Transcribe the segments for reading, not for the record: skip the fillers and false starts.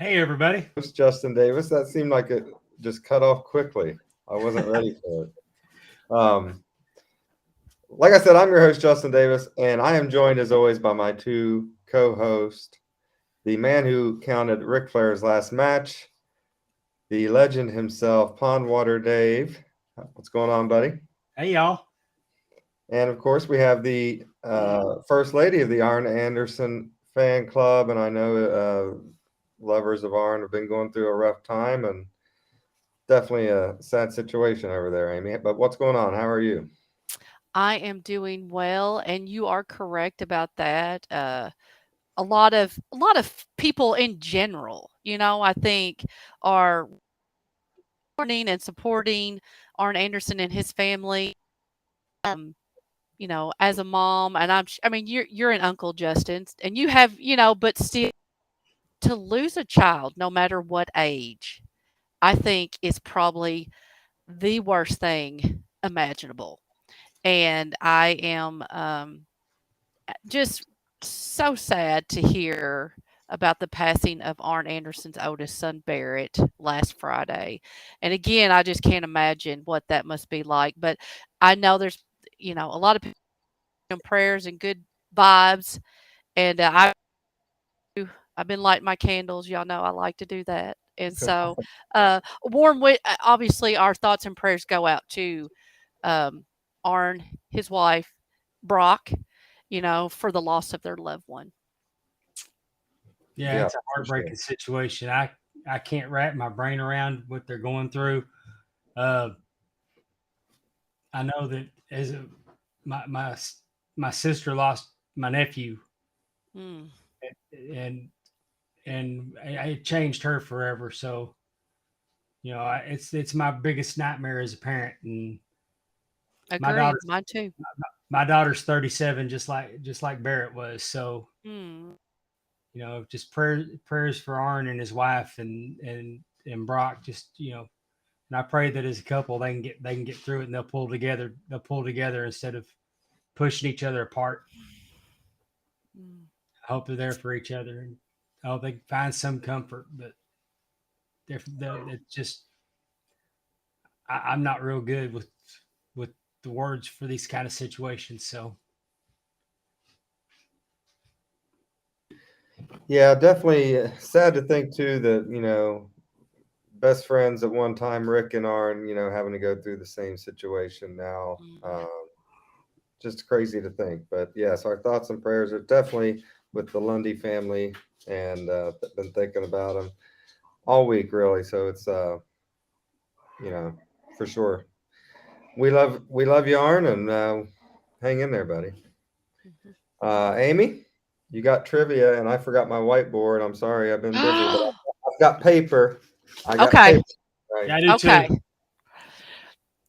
Hey, everybody. It's Justin Davis. That seemed like it just cut off quickly. I wasn't ready for it. Um, like I said, I'm your host, Justin Davis, and I am joined as always by my two co-hosts, the man who counted Ric Flair's last match, the legend himself, Pondwater Dave. What's going on, buddy? Hey, y'all. And of course, we have the first lady of the Arn Anderson fan club, and I know lovers of Arn have been going through a rough time, and definitely a sad situation over there, Amy. But what's going on? How are you? I am doing well, and you are correct about that. A lot of people in general, I think are supporting and supporting Arn Anderson and his family. Um, as a mom, and I mean, you're an uncle, Justin, and you have, but still to lose a child, no matter what age, I think is probably the worst thing imaginable. And I am just so sad to hear about the passing of Arn Anderson's oldest son, Barrett, last Friday. And again, I just can't imagine what that must be like. But I know there's, a lot of people and prayers and good vibes. And I've been lighting my candles. Y'all know I like to do that. And so, obviously, our thoughts and prayers go out to um, Arn, his wife, Brock, for the loss of their loved one. Yeah, Yeah, it's a for sure. heartbreaking situation. I can't wrap my brain around what they're going through. Uh, I know that my my my sister lost my nephew, Mm, and it changed her forever. So it's my biggest nightmare as a parent. And my agreed. daughter's Mine too. my daughter's 37, just like Barrett was. So Mm, just prayers for Arn and his wife and Brock. Just and I pray that as a couple they can get through it and they'll pull together. They'll pull together instead of pushing each other apart. mm. I hope they're there for each other, and I hope they can find some comfort. But it's just I'm not real good with the words for these kind of situations. So Yeah, definitely sad to think too that best friends at one time, Rick and Arn, having to go through the same situation now. Mm. Just crazy to think. But yes, our thoughts and prayers are definitely with the Lundy family, and been thinking about them all week, really. So it's you know, for sure. We love you, Arn, and hang in there, buddy. Mhm. Amy, you got trivia, and I forgot my whiteboard. I'm sorry, I've been busy, but I've got paper. I got Okay. paper. Right. yeah, I do too. Okay.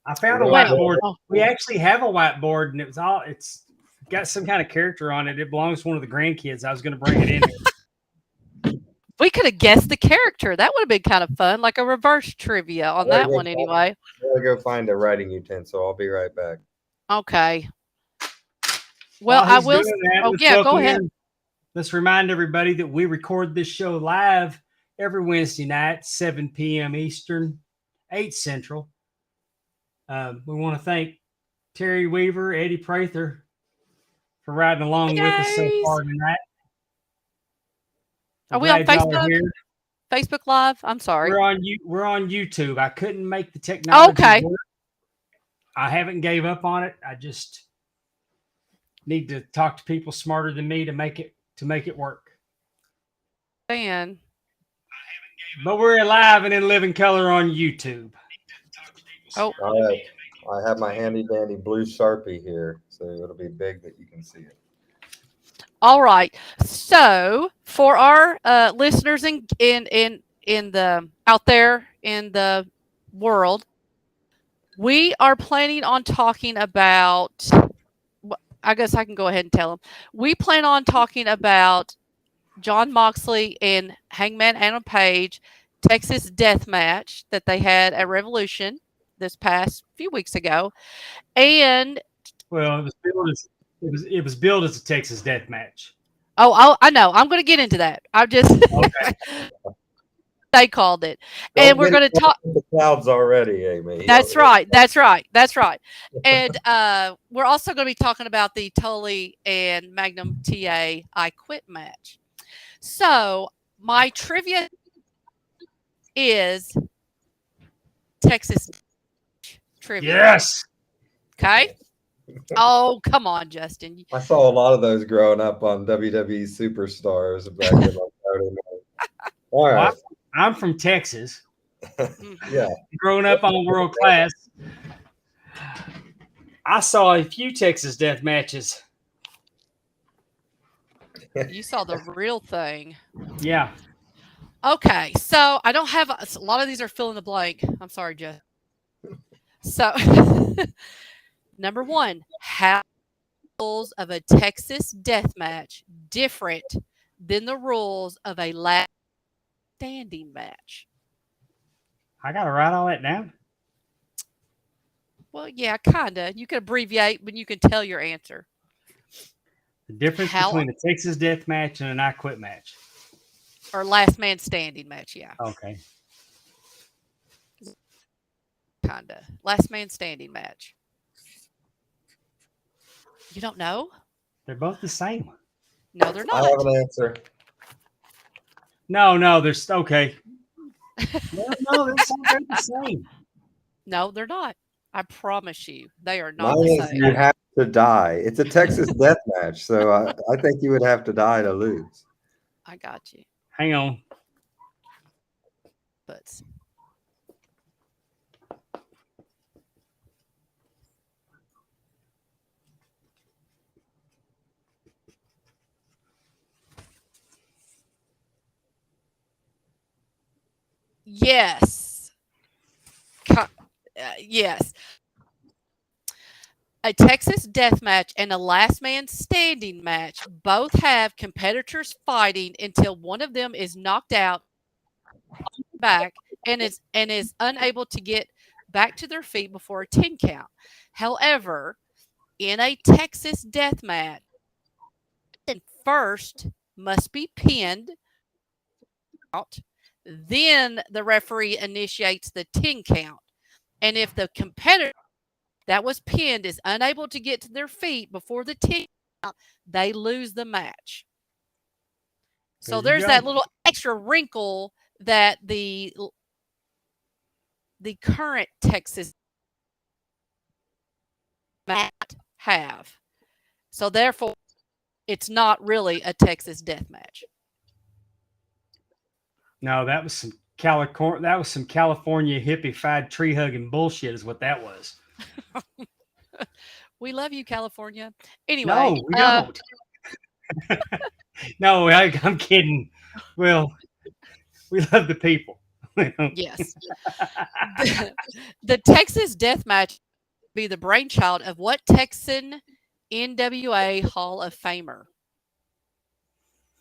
I We found a don't Well, whiteboard. oh, We actually have a whiteboard, and it's got some kind of character on it. It belongs to one of the grandkids. I was going to bring it in here. we could have guessed the character. That would have been kind of fun, like a reverse trivia on gotta that go one, anyway. go find a writing utensil. I'll be right back. Okay. Well, While I he's will. doing that, Oh, let's yeah, go welcome ahead. in. Let's remind everybody that we record this show live every Wednesday night, 7 p.m. Eastern, 8 Central. We want to thank Terry Weaver, Eddie Prather for riding Hey, along with us so guys. far tonight. We're Are we on glad y'all are Facebook? here. Facebook Live? I'm sorry. We're on YouTube. I couldn't make the Oh, technology okay. work. I haven't gave up on it. I just need to talk to people smarter than me to make it work. Dan. But we're live and in living color on YouTube. Oh, I have my handy dandy blue Sharpie here, so it'll be big that you can see it. all right. So for our listeners in the out there in the world, we are planning on talking about. I guess I can go ahead and tell them. We plan on talking about John Moxley and Hangman Adam Page Texas death match that they had at Revolution this past few weeks ago. And Well, it was billed as a Texas death match. I know I'm going to get into that. I'm just Okay. They called it. Don't And we're get going to talk. the clouds already, Amy. That's right. That's right. That's right. And we're also going to be talking about the Tully and Magnum TA I Quit match. So my trivia is Texas trivia. Yes. Okay. Oh, come on, Justin. I saw a lot of those growing up on WWE Superstars back in my Saturday night. All Well, right. I'm from Texas. Yeah. Growing up on World Class, I saw a few Texas death matches. You saw the real thing. Yeah. Okay, so I don't have a lot of these are fill in the blank. I'm sorry, Jeff. So, number one, how the rules of a Texas death match different than the rules of a last standing match? I got to write all that down. Well, yeah, kinda. You can abbreviate, but you can tell your answer. The difference between a Texas death match and an I Quit match. Or last man standing match, yeah. Okay. Kinda. Last man standing match. You don't know? They're both the same. No, they're I not. have an answer. No, they're okay. No, they're the same. No, they're not. I promise you, they are not Mine the is same. you have to die. It's a Texas death match, so I think you would have to die to lose. I got you. Hang on. But yes. Yes. A Texas death match and a last man standing match both have competitors fighting until one of them is knocked out back and is unable to get back to their feet before a 10 count. However, in a Texas death match, first must be pinned out, then the referee initiates the 10 count. And if the competitor that was pinned is unable to get to their feet before the 10 count, they lose the match. So there's that little extra wrinkle that the current Texas match have. So therefore, it's not really a Texas death match. No, that was some California hippie-fied tree hugging bullshit is what that was. We love you, California. Anyway. No, we don't. No, I'm kidding. Well, we love the people. Yes. The Texas death match be the brainchild of what Texan NWA Hall of Famer?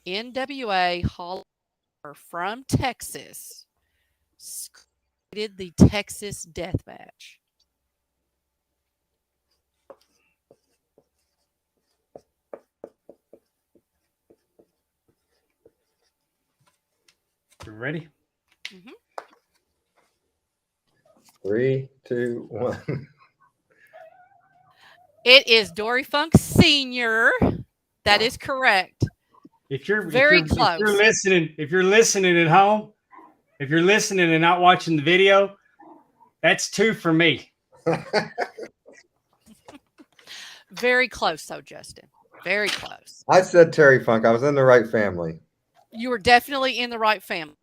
NWA Hall of Famer from Texas created the Texas death match. You ready? Mm-hmm. 3, 2, 1. It is Dory Funk Sr. That is correct. If you're close. If you're listening at home, if you're listening and not watching the video, that's 2 for me. Very close, though, Justin. Very close. I said Terry Funk. I was in the right family. You were definitely in the right family.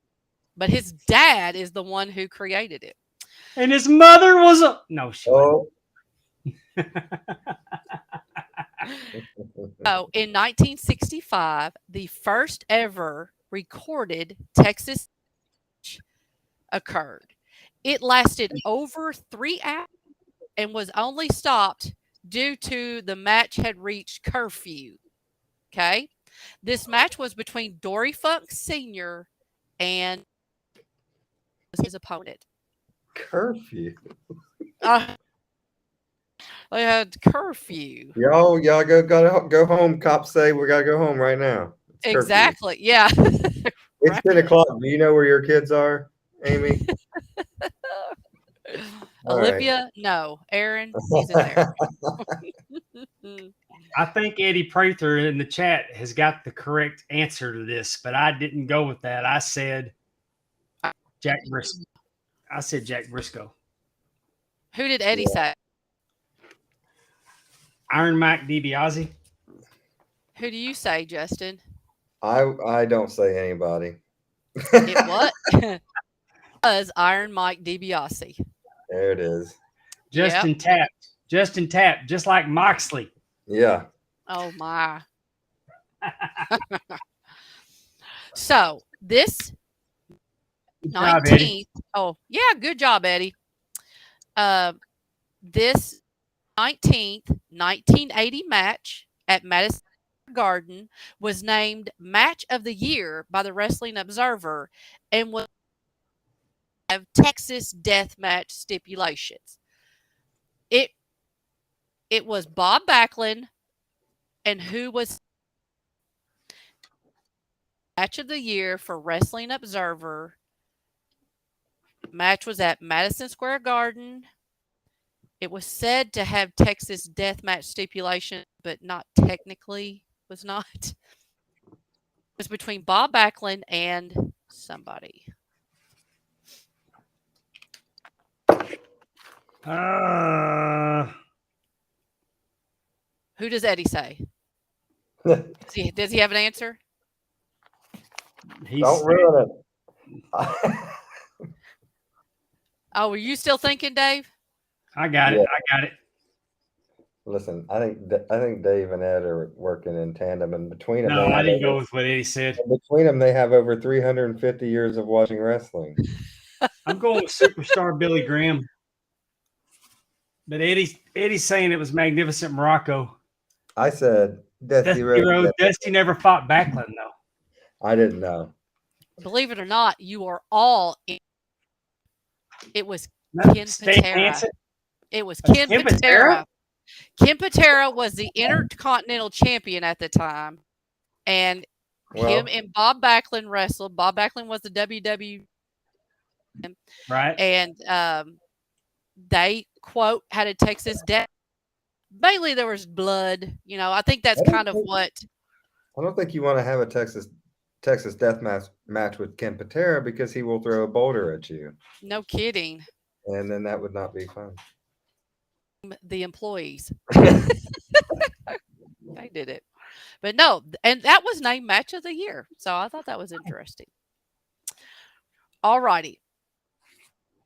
But his dad is the one who created it. And his mother was a... No, she Oh. So in 1965, the first ever recorded Texas occurred. It lasted over 3 hours and was only stopped due to the match had reached curfew. Okay. This match was between Dory Funk Sr. and his opponent. Curfew. They had curfew. Y'all gotta go home. Cops say we gotta go home right now. Exactly. Yeah. It's Right. 10 o'clock. Do you know where your kids are, Amy? All right. Olivia, no. Aaron, he's in there. I think Eddie Prather in the chat has got the correct answer to this, but I didn't go with that. I said Jack Briscoe. I said Jack Briscoe. Who did Eddie say? Iron Mike DiBiase. Who do you say, Justin? I don't say anybody. It what? Was Iron Mike DiBiase. There it is. Justin tapped. Justin tapped, just like Moxley. Yeah. Oh my. So this Good job, Eddie. 19th. Oh, yeah, good job, Eddie. This 19th, 1980 match at Madison Square Garden was named Match of the Year by the Wrestling Observer and was have Texas death match stipulations. It was Bob Backlund and who was Match of the Year for Wrestling Observer. Match was at Madison Square Garden. It was said to have Texas deathmatch stipulation, but not technically was not. It was between Bob Backlund and somebody. Who does Eddie say? Does he have an answer? Don't ruin it. Oh, were you still thinking, Dave? I got it. I got it. Listen, I think Dave and Ed are working in tandem, and between them, No, I didn't go with what Eddie said. Between them, they have over 350 years of watching wrestling. I'm going with superstar Billy Graham. But Eddie's saying it was Magnificent Morocco. I said Dusty Rhodes. Dusty never fought Backlund, though. I didn't know. Believe it or not, you are all in. It was Ken Patera. It was Ken Patera. Ken Patera was the Intercontinental Champion at the time. And him and Bob Backlund wrestled. Bob Backlund was the WWE. Right. And they, quote, had a Texas death. Mainly there was blood. You know, I think that's kind of what. I don't think you want to have a Texas death match with Ken Patera because he will throw a boulder at you. No kidding. And then that would not be fun. The employees. They did it. But no, and that was named Match of the Year. So I thought that was interesting. All righty.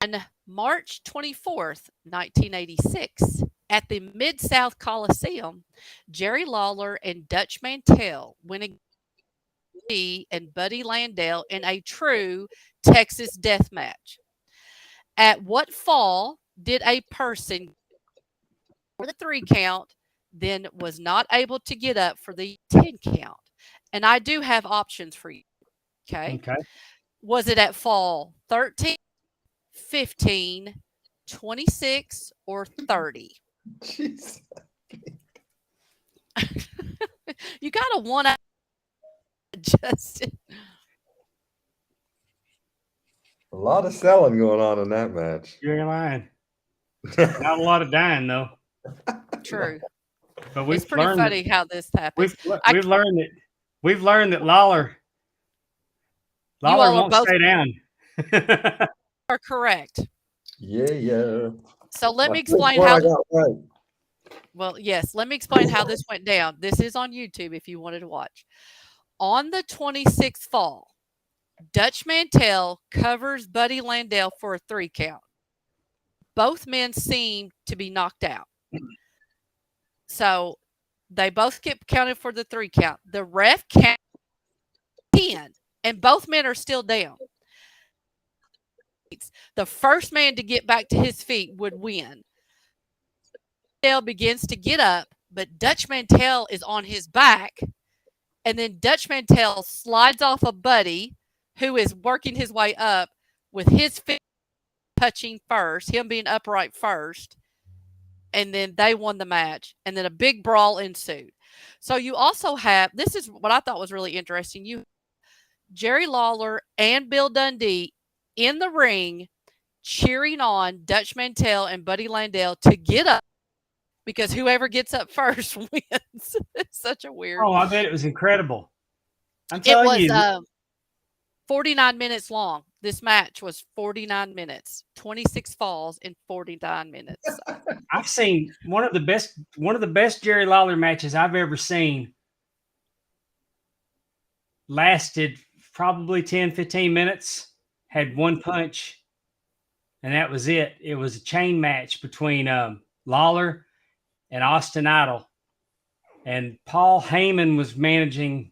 On March 24th, 1986, at the Mid-South Coliseum, Jerry Lawler and Dutch Mantell went against and Buddy Landell in a true Texas death match. At what fall did a person for the 3 count, then was not able to get up for the 10 count? And I do have options for you. Okay. Was it at fall 13, 15, 26, or 30? Jeez. You got to one out, Justin. A lot of selling going on in that match. You're lying. Not a lot of dying, though. True. But it's pretty funny how this happens. We've learned that Lawler won't stay down. Are correct. Yeah. So let me explain how. Well, yes, let me explain how this went down. This is on YouTube if you wanted to watch. On the 26th fall, Dutch Mantell covers Buddy Landell for a 3 count. Both men seem to be knocked out. So they both get counted for the 3 count. The ref counts 10, and both men are still down. The first man to get back to his feet would win. Mantell begins to get up, but Dutch Mantell is on his back, and then Dutch Mantell slides off a Buddy who is working his way up with his feet touching first, him being upright first, and then they won the match, and then a big brawl ensued. So you also have, this is what I thought was really interesting, you Jerry Lawler and Bill Dundee in the ring cheering on Dutch Mantell and Buddy Landell to get up because whoever gets up first wins. It's such a weird. Oh, I bet it was incredible. I'm It telling was you. 49 minutes long. This match was 49 minutes, 26 falls in 49 minutes. I've seen one of the best Jerry Lawler matches I've ever seen. Lasted probably 10, 15 minutes, had one punch, and that was it. It was a chain match between Lawler and Austin Idol. And Paul Heyman was managing,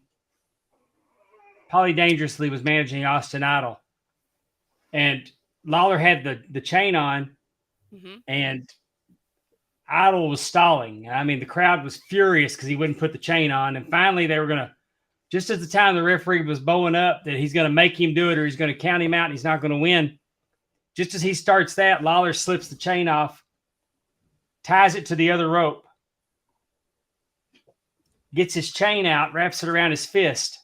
Paulie Dangerously was managing Austin Idol. And Lawler had the chain on, and Idol was stalling. I mean, the crowd was furious because he wouldn't put the chain on. And finally, they were going to, just at the time the referee was bowing up that he's going to make him do it or he's going to count him out and he's not going to win. Just as he starts that, Lawler slips the chain off, ties it to the other rope, gets his chain out, wraps it around his fist,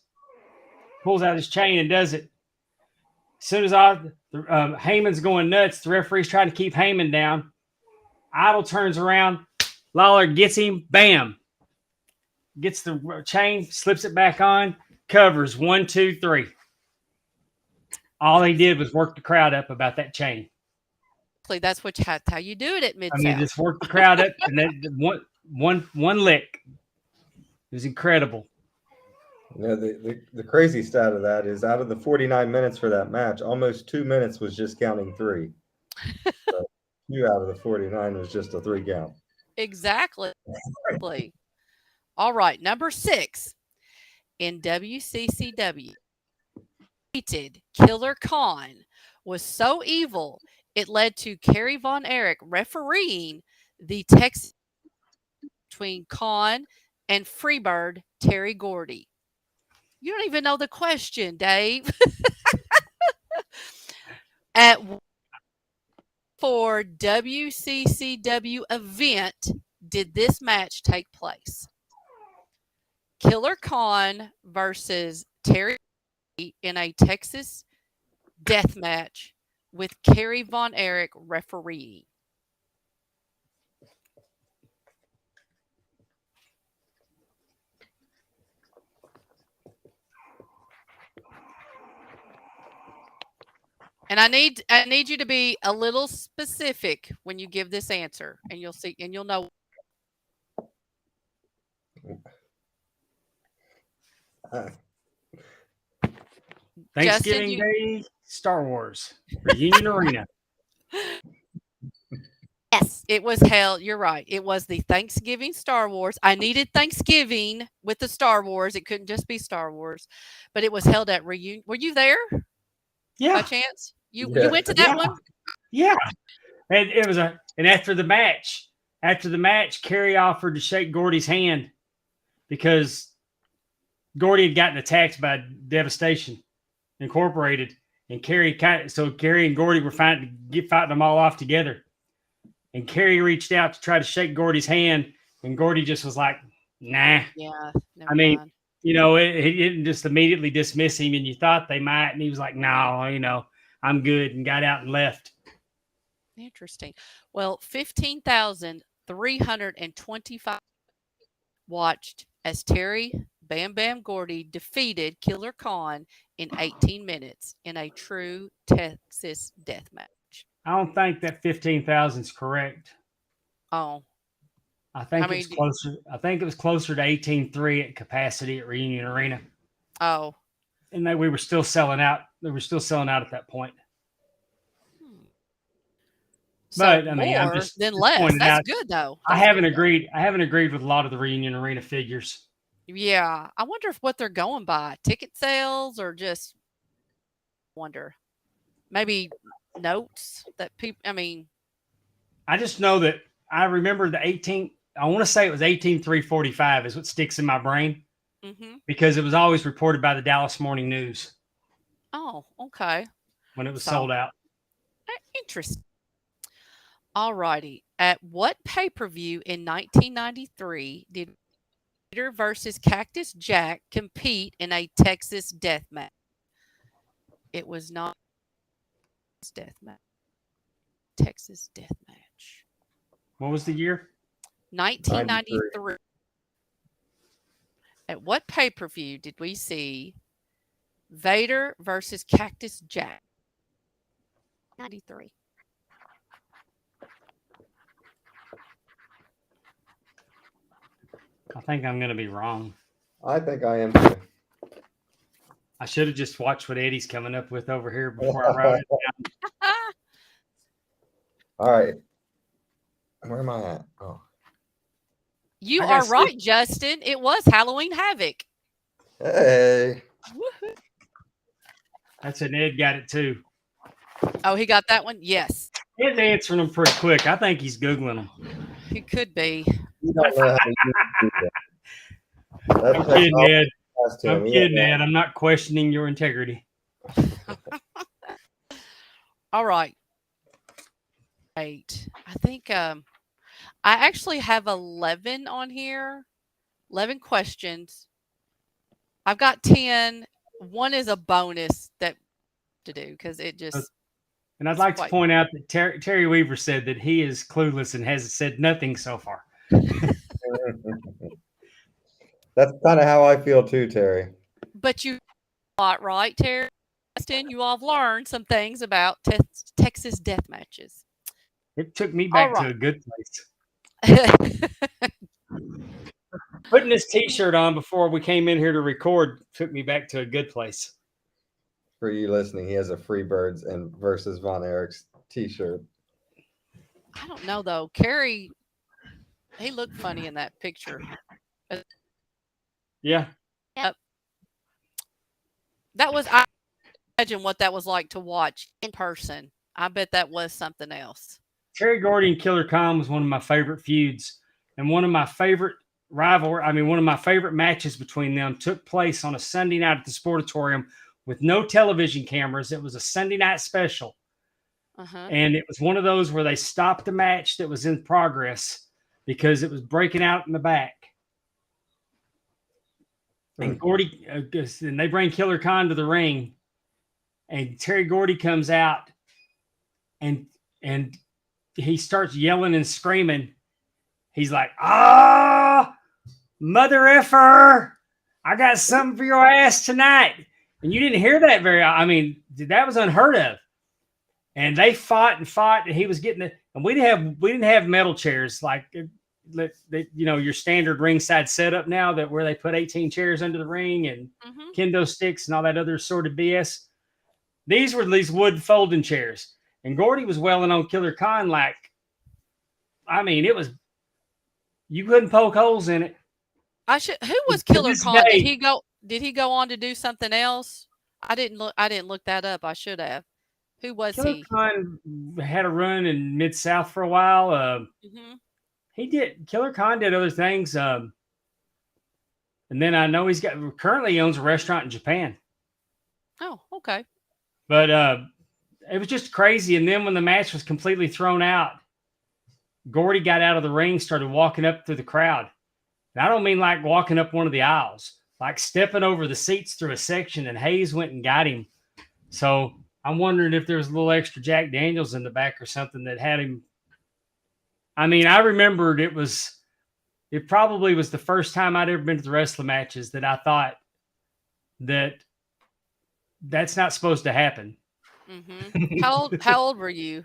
pulls out his chain and does it. As soon as Heyman's going nuts, the referee's trying to keep Heyman down. Idol turns around, Lawler gets him, bam. Gets the chain, slips it back on, covers 1, 2, 3. All he did was work the crowd up about that chain. That's how you do it at Mid-South. I mean, just work the crowd up, and then one lick. It was incredible. Yeah, the crazy stat of that is out of the 49 minutes for that match, almost 2 minutes was just counting 3. So 2 out of the 49 was just a 3 count. Exactly. All right, number 6 in WCCW. Killer Khan was so evil it led to Kerry Von Erich refereeing the Texas between Khan and Freebird Terry Gordy. You don't even know the question, Dave. For WCCW event did this match take place? Killer Khan versus Terry in a Texas death match with Kerry Von Erich refereeing. And I need you to be a little specific when you give this answer, and you'll see, and you'll know. Thanksgiving Day, Star Wars, Reunion Arena. Yes, it was held. You're right. It was the Thanksgiving Star Wars. I needed Thanksgiving with the Star Wars. It couldn't just be Star Wars, but it was held at Reunion. Were you there? Yeah. By chance? You went to that one? Yeah. And it was and after the match, Kerry offered to shake Gordy's hand because Gordy had gotten attacked by Devastation Incorporated, and Kerry and Gordy were fighting them all off together. And Kerry reached out to try to shake Gordy's hand, and Gordy just was like, nah. Yeah. I mean, he didn't just immediately dismiss him, and you thought they might, and he was like, no, I'm good, and got out and left. Interesting. Well, 15,325 watched as Terry Bam Bam Gordy defeated Killer Khan in 18 minutes in a true Texas death match. I don't think that 15,000 is correct. Oh. I think it's closer. I think it was closer to 18.3 at capacity at Reunion Arena. Oh. And we were still selling out. They were still selling out at that point. So but I mean, I'm just less. That's good though. I haven't agreed with a lot of the Reunion Arena figures. Yeah, I wonder what they're going by, ticket sales or just wonder. Maybe notes that people. I mean, I just know that I remember the 18. I want to say it was 18,345 is what sticks in my brain because it was always reported by the Dallas Morning News. Oh, okay. When it was sold out. Interesting. All righty. At what pay-per-view in 1993 did Peter versus Cactus Jack compete in a Texas death match? It was not death match. Texas death match. What was the year? 1993. At what pay-per-view did we see Vader versus Cactus Jack? 93. I think I'm going to be wrong. I think I am too. I should have just watched what Eddie's coming up with over here before I wrote it down. All right. Where am I at? Oh, You I gotta are see. right, Justin. It was Halloween Havoc. hey. Woohoo. That's an Ed got it too. Oh, he got that one? Yes. Ed's answering them pretty quick. I think he's Googling them. He could be. You don't know how to use it. I'm kidding, Ed. I'm I'm kidding, Ed. I'm not questioning your integrity. All right. Right. I think I actually have 11 on here. 11 questions. I've got 10. One is a bonus that to do because it just. And I'd like to point out that Terry Weaver said that he is clueless and has said nothing so far. That's kind of how I feel too, Terry. But you thought, right, Terry? Justin, you all have learned some things about Texas death matches. It took me back All to a right. good place. Putting this T-shirt on before we came in here to record took me back to a good place. For you listening, he has a Freebirds and versus Von Erich's T-shirt. I don't know though. Kerry, he looked funny in that picture. Yeah. Yep. That was, I imagine what that was like to watch in person. I bet that was something else. Terry Gordy and Killer Khan was one of my favorite feuds, and one of my favorite one of my favorite matches between them took place on a Sunday night at the Sportatorium with no television cameras. It was a Sunday night special. And it was one of those where they stopped the match that was in progress because it was breaking out in the back. And Gordy, and they bring Killer Khan to the ring, and Terry Gordy comes out, and he starts yelling and screaming. He's like, mother effer, I got something for your ass tonight. And you didn't hear that that was unheard of. And they fought, and he was getting it. And we didn't have metal chairs like your standard ringside setup now that where they put 18 chairs under the ring and kendo sticks and all that other sort of BS. These were these wood folding chairs. And Gordy was welling on Killer Khan it was, you couldn't poke holes in it. Who was Killer Khan? Did he go on to do something else? I didn't look that up. I should have. Who was Killer he? Khan had a run in Mid-South for a while. Killer Khan did other things. And then I know currently he owns a restaurant in Japan. Oh, okay. But it was just crazy. And then when the match was completely thrown out, Gordy got out of the ring, started walking up through the crowd. And I don't mean like walking up one of the aisles, like stepping over the seats through a section, and Hayes went and got him. So I'm wondering if there was a little extra Jack Daniels in the back or something that had him. I remembered it probably was the first time I'd ever been to the wrestling matches that I thought that's not supposed to happen. How old were you?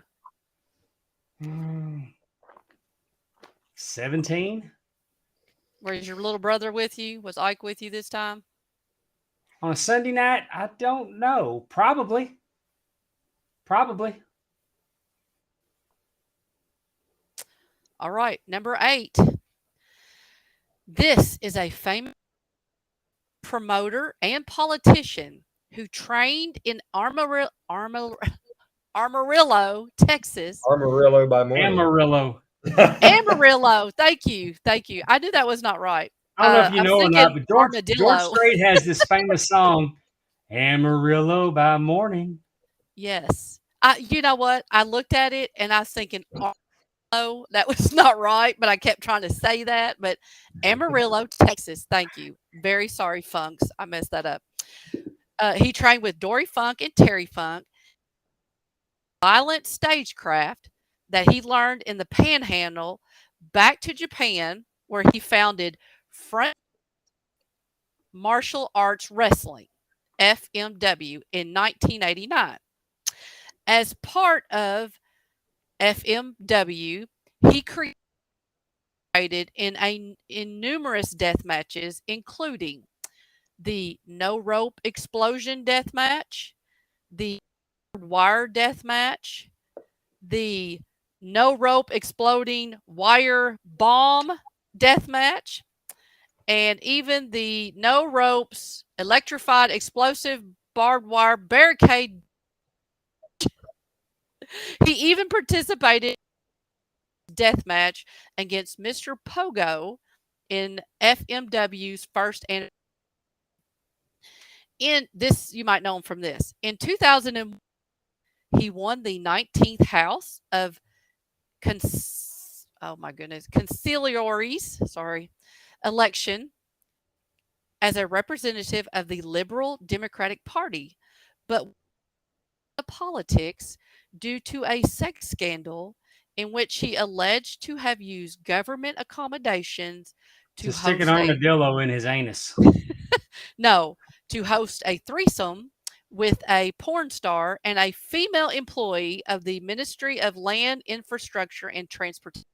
17. Was your little brother with you? Was Ike with you this time? On a Sunday night? I don't know. Probably. All right. Number 8. This is a famous promoter and politician who trained in Amarillo, Texas. Amarillo by morning. Amarillo. Amarillo. Thank you. I knew that was not right. I don't know if you know or not, but George Strait has this famous song, Amarillo by morning. Yes. You know what? I looked at it and I was thinking, oh, that was not right, but I kept trying to say that. But Amarillo, Texas. Thank you. Very sorry, Funks. I messed that up. He trained with Dory Funk and Terry Funk, violent stagecraft that he learned in the Panhandle back to Japan, where he founded Front Martial Arts Wrestling, FMW, in 1989. As part of FMW, he created in numerous death matches, including the no rope explosion death match, the wire death match, the no rope exploding wire bomb death match, and even the no ropes electrified explosive barbed wire barricade. He even participated in a death match against Mr. Pogo in FMW's first anniversary. In this, you might know him from this. In 2001, he won the 19th House of Conciliaries, election as a representative of the Liberal Democratic Party, but politics due to a sex scandal in which he alleged to have used government accommodations to stick an armadillo in his anus. To host a threesome with a porn star and a female employee of the Ministry of Land, Infrastructure, and Transportation.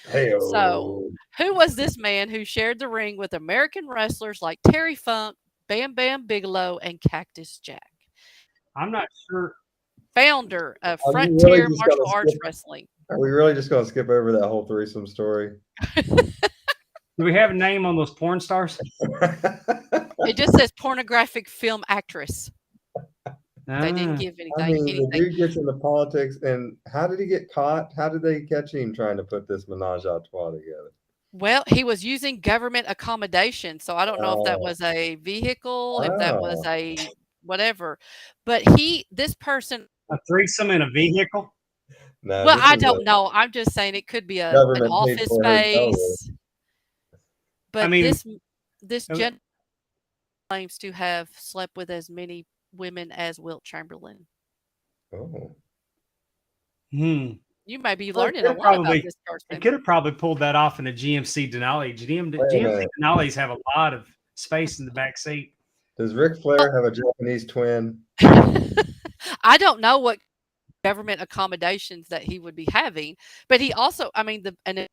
Hey-o. So, who was this man who shared the ring with American wrestlers like Terry Funk, Bam Bam Bigelow, and Cactus Jack? I'm not sure. Founder of Frontier Martial Arts Wrestling. Are we really just going to skip over that whole threesome story? Do we have a name on those porn stars? It just says pornographic film actress. They didn't give anything. I mean, the dude gets into politics, and how did he get caught? How did they catch him trying to put this menage a trois together? Well, he was using government accommodation, so I don't know if that was a vehicle, if that was a whatever. But this person, a threesome in a vehicle. No, well, I don't know. I'm just saying it could be an office space. But I mean, this gentleman claims to have slept with as many women as Wilt Chamberlain. Oh. You may be learning a lot about this person. He could have probably pulled that off in a GMC Denali. GMC Denali's have a lot of space in the back seat. Does Ric Flair have a Japanese twin? I don't know what government accommodations that he would be having, but he also, I mean, an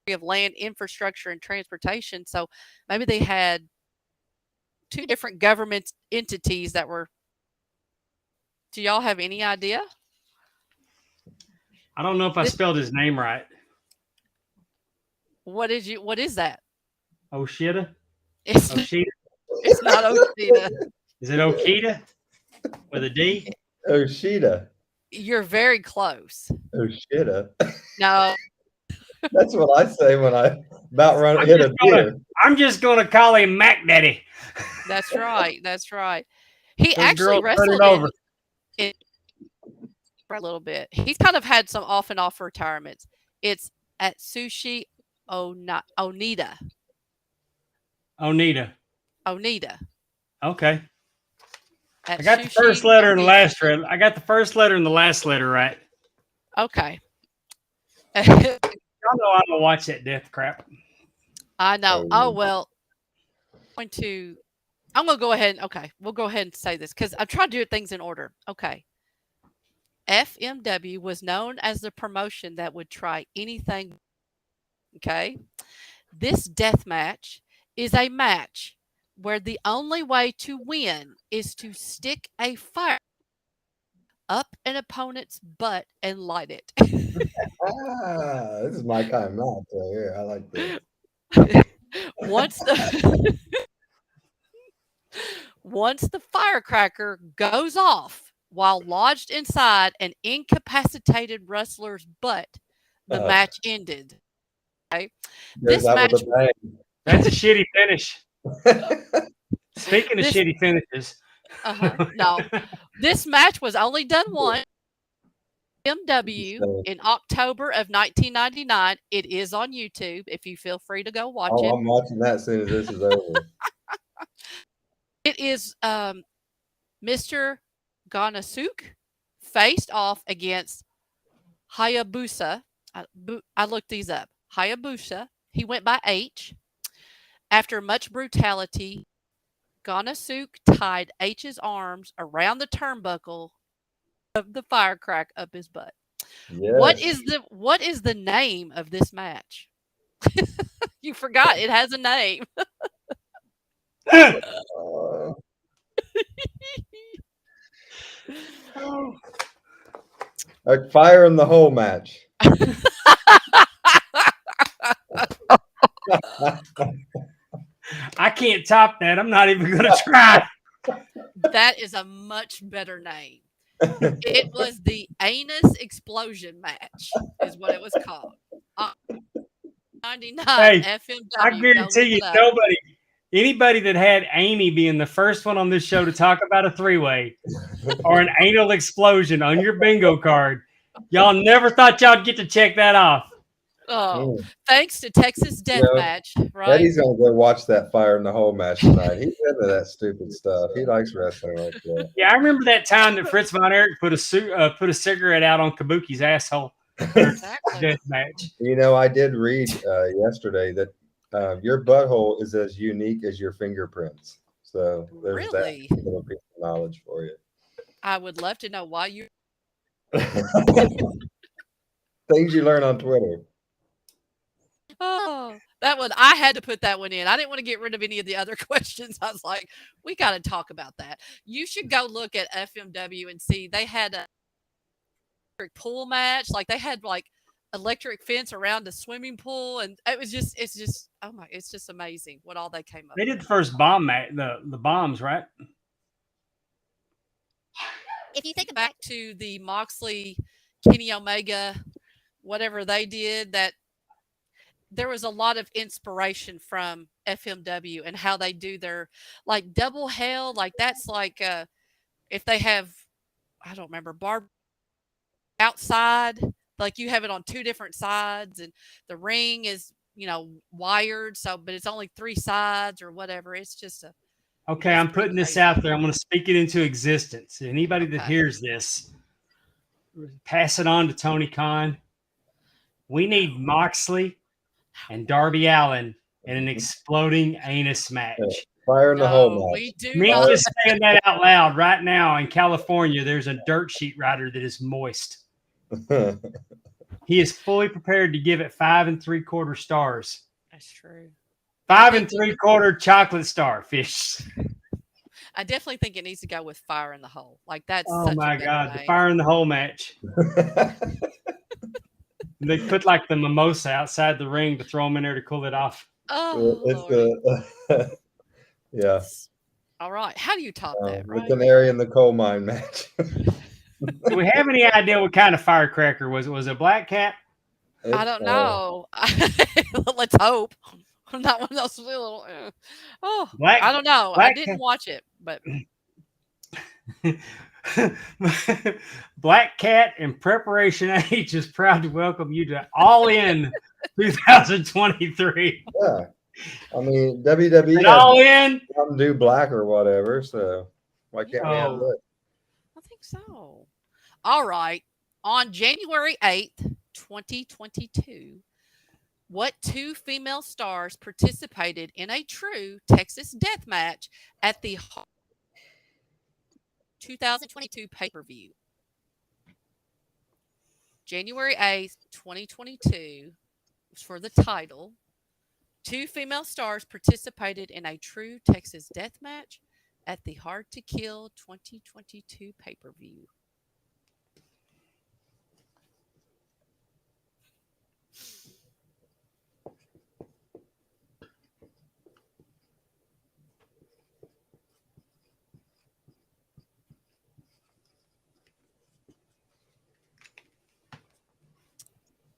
of land, infrastructure, and transportation. So maybe they had two different government entities that were. Do y'all have any idea? I don't know if I spelled his name right. What is that? Oshida? Oshida? It's not Oshida. Is it Okita? With a D? Oshida. You're very close. Oshida. No. That's what I say when I about hit a deer. I'm just going to call him Mac Daddy. That's right. That's right. He actually wrestled in for a little bit. He's kind of had some off and off retirements. It's at Sushi Onita. Onita. Okay. I got the first letter and the last letter. I got the first letter and the last letter right. Okay. Y'all know I don't watch that death crap. I know. Oh well. I'm gonna go ahead. Okay, we'll go ahead and say this because I'm trying to do things in order. Okay. FMW was known as the promotion that would try anything. Okay. This death match is a match where the only way to win is to stick a fire up an opponent's butt and light it. This is my kind of match right here. I like this. Once the firecracker goes off while lodged inside an incapacitated wrestler's butt, the match ended. Okay? That's a shitty finish. Speaking of shitty finishes. No, this match was only done once. MW in October of 1999. It is on YouTube if you feel free to go watch it. I'm watching that as soon as this is over. It is Mr. Ganasuk faced off against Hayabusa. I looked these up. Hayabusa. He went by H. After much brutality, Ganasuk tied H's arms around the turnbuckle of the firecrack up his butt. What Yes. is the name of this match? You forgot it has a name. Uh, a fire in the hole match. I can't top that. I'm not even going to try. That is a much better name. It was the anus explosion match, is what it was called. 99 Hey, FMW. I Go guarantee look you, it up. anybody that had Amy being the first one on this show to talk about a three-way or an anal explosion on your bingo card, y'all never thought y'all'd get to check that off. Oh, thanks to Texas Death Match, right? Eddie's gonna go watch that fire in the hole match tonight. He's into that stupid stuff. He likes wrestling like that. Yeah, I remember that time that Fritz Von Erich put a cigarette out on Kabuki's asshole. Exactly. Death match. You know, I did read yesterday that your butthole is as unique as your fingerprints. So there's Really? that little piece of knowledge for you. I would love to know why you. Things you learn on Twitter. Oh, that one. I had to put that one in. I didn't want to get rid of any of the other questions. I was like, we got to talk about that. You should go look at FMW and see. They had a electric pool match. Like they had like electric fence around a swimming pool, and it's just oh my, it's just amazing what all they came up. They did the first bomb match, the bombs, right? If you think back to the Moxley, Kenny Omega, whatever they did, that there was a lot of inspiration from FMW and how they do their like double hell. Like that's like if they have, I don't remember, bar outside, like you have it on two different sides and the ring is, wired. So, but it's only three sides or whatever. It's just a. Okay, I'm putting this out there. I'm going to speak it into existence. Anybody that Okay. hears this, pass it on to Tony Khan. We need Moxley and Darby Allin in an exploding anus match. Fire in the hole No, match. we do Me not. just saying that out loud right now in California, there's a dirt sheet rider that is moist. He is fully prepared to give it 5 3/4 stars. That's true. 5 3/4 chocolate starfish. I definitely think it needs to go with fire in the hole. Like that's Oh such my a better God, name. the fire in the hole match. They put like the mimosa outside the ring to throw them in there to cool it off. Oh, it's yeah. All right. How do you top that? The Right? canary in the coal mine match. Do we have any idea what kind of firecracker was it? Was it a black cat? I don't know. Let's hope. I'm not one of those little. I don't know. I didn't watch it, but Black Cat and Preparation H is proud to welcome you to All In 2023. Yeah. I mean, WWE And All In. Some do black or whatever, so why can't we have that? I think so. All right. On January 8th, 2022, what two female stars participated in a true Texas death match at the 2022 pay-per-view? January 8th, 2022 was for the title. Two female stars participated in a true Texas death match at the Hard to Kill 2022 pay-per-view.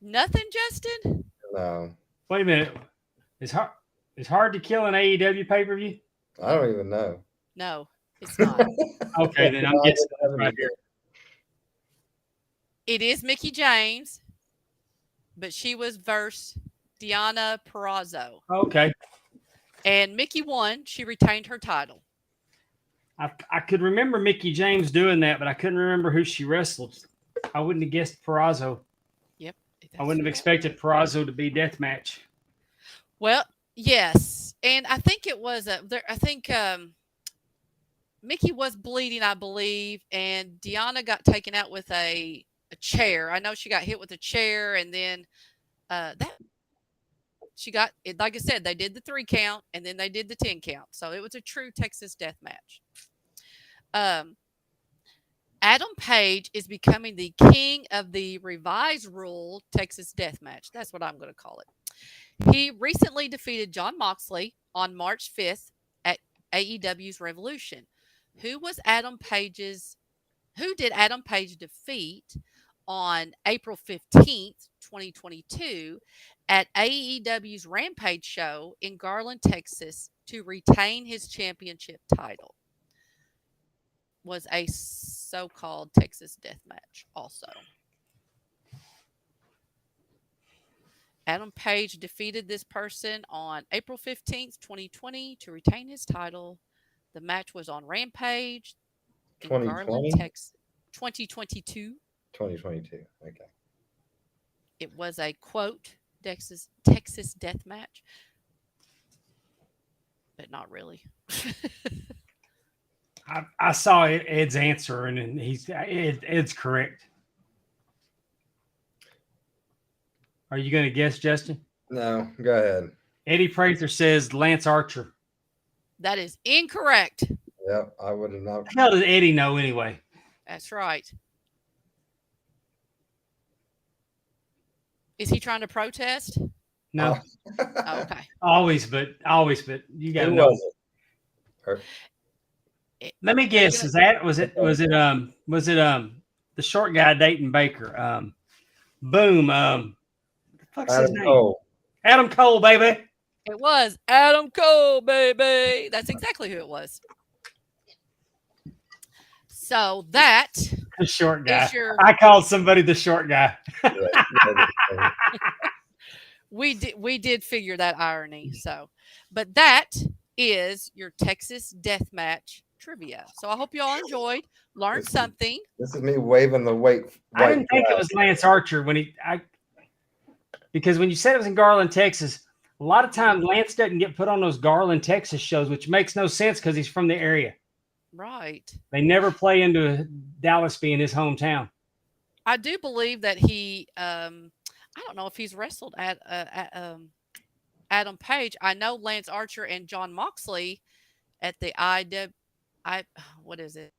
Nothing, Justin? No. Wait a minute. Is hard to kill an AEW pay-per-view? I don't even know. No, it's not. Okay, then I'm guessing right here. It is Mickie James, but she was versus Deonna Purrazzo. Okay. And Mickie won. She retained her title. I could remember Mickey James doing that, but I couldn't remember who she wrestled. I wouldn't have guessed Perazo. Yep. I wouldn't have expected Perazo to be deathmatch. Well, yes, and I think it was I think Mickey was bleeding, I believe, and Deanna got taken out with a chair. I know she got hit with a chair, and then that she got it. Like I said, they did the 3 count, and then they did the 10 count. So it was a true Texas death match. Adam Page is becoming the king of the revised rule Texas death match. That's what I'm going to call it. He recently defeated John Moxley on March 5th at AEW's Revolution. Who did Adam Page defeat on April 15th, 2022 at AEW's Rampage show in Garland, Texas to retain his championship title? Was a so-called Texas death match also. Adam Page defeated this person on April 15th, 2020 to retain his title. The match was on Rampage in Garland, Texas. 2022. 2022. Okay. It was a quote Texas death match, but not really. I saw Ed's answer, and Ed's correct. Are you going to guess, Justin? No, go ahead. Eddie Prather says Lance Archer. That is incorrect. Yep, I would have not. How does Eddie know anyway? That's right. Is he trying to protest? No. Oh, okay. Always, but you got to Who know. was it? Let me guess. Was it the short guy dating Baker? Boom. The fuck's his name? Cole. Adam Cole, baby. It was Adam Cole, baby. That's exactly who it was. So that the short guy. I called somebody the short guy. We did figure that irony. So, but that is your Texas death match trivia. So I hope you all enjoyed, learned something. This is me waving the white. I didn't think it was Lance Archer because when you said it was in Garland, Texas, a lot of times Lance doesn't get put on those Garland, Texas shows, which makes no sense because he's from the area. Right. They never play into Dallas being his hometown. I do believe that he, I don't know if he's wrestled at Adam Page. I know Lance Archer and John Moxley at the what is it?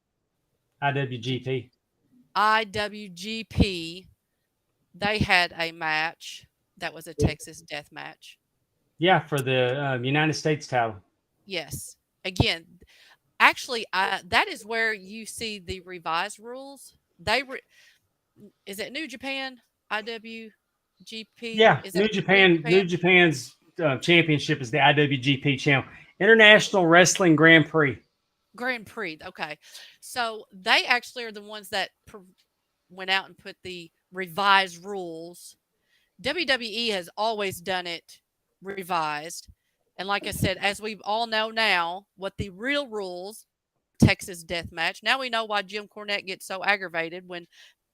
IWGP. IWGP. They had a match that was a Texas death match. Yeah, for the United States title. Yes. Again, actually, that is where you see the revised rules. Is it New Japan IWGP? Yeah, New Japan's championship is the IWGP channel, International Wrestling Grand Prix. Grand Prix. Okay, so they actually are the ones that went out and put the revised rules. WWE has always done it revised. And like I said, as we all know now, what the real rules, Texas death match. Now we know why Jim Cornette gets so aggravated when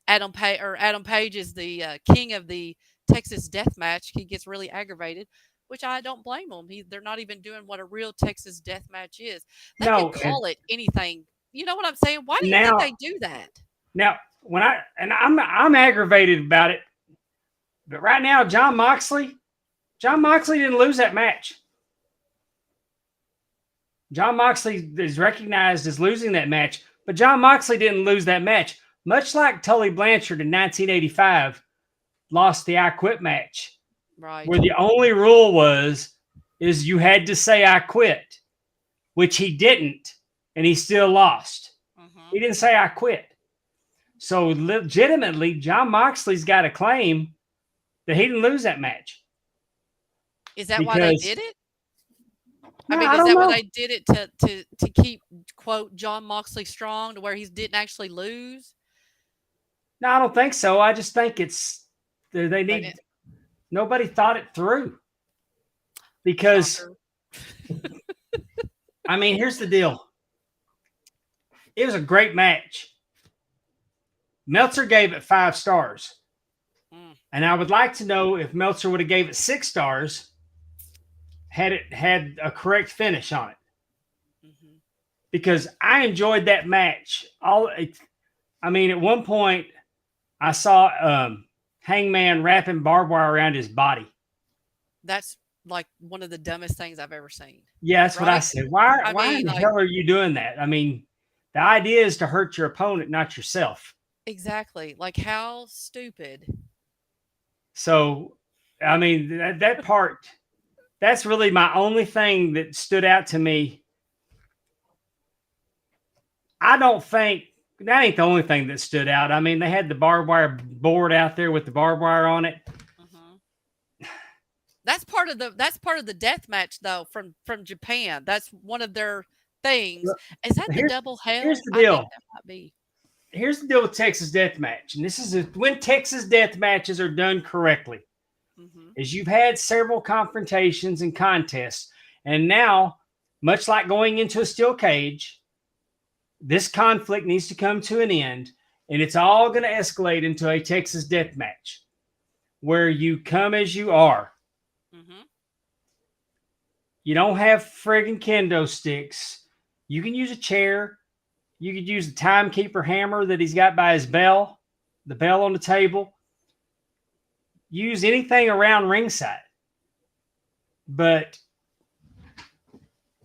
Adam Page is the king of the Texas death match. He gets really aggravated, which I don't blame them. They're not even doing what a real Texas death match is. They can call it anything. You know what I'm saying? Why do you think they do that? Now, I'm aggravated about it. But right now, John Moxley didn't lose that match. John Moxley is recognized as losing that match, but John Moxley didn't lose that match. Much like Tully Blanchard in 1985 lost the I Quit match. Right. Where the only rule is you had to say I quit, which he didn't, and he still lost. Mm-hmm. He didn't say I quit. So legitimately, John Moxley's got a claim that he didn't lose that match. Is that why they did it? No, is that why they did it to keep, quote, John Moxley strong to where he didn't actually lose? No, I don't think so. I just think nobody thought it through. Because, I mean, here's the deal. It was a great match. Meltzer gave it 5 stars. And I would like to know if Meltzer would have gave it 6 stars had it had a correct finish on it. Because I enjoyed that match. I mean, at one point, I saw Hangman wrapping barbed wire around his body. That's like one of the dumbest things I've ever seen. Yeah, that's what I said. Why in the hell are you doing that? I mean, the idea is to hurt your opponent, not yourself. Exactly. Like, how stupid. So, I mean, that part, that's really my only thing that stood out to me. I don't think that ain't the only thing that stood out. I mean, they had the barbed wire board out there with the barbed wire on it. That's part of the death match though from Japan. That's one of their things. Is that the double hell? Here's the deal. I think that might be. Here's the deal with Texas death match, and this is when Texas death matches are done correctly. Is you've had several confrontations and contests, and now, much like going into a steel cage, this conflict needs to come to an end, and it's all going to escalate into a Texas death match where you come as you are. You don't have friggin' kendo sticks. You can use a chair. You could use the timekeeper hammer that he's got by his bell, the bell on the table. Use anything around ringside. But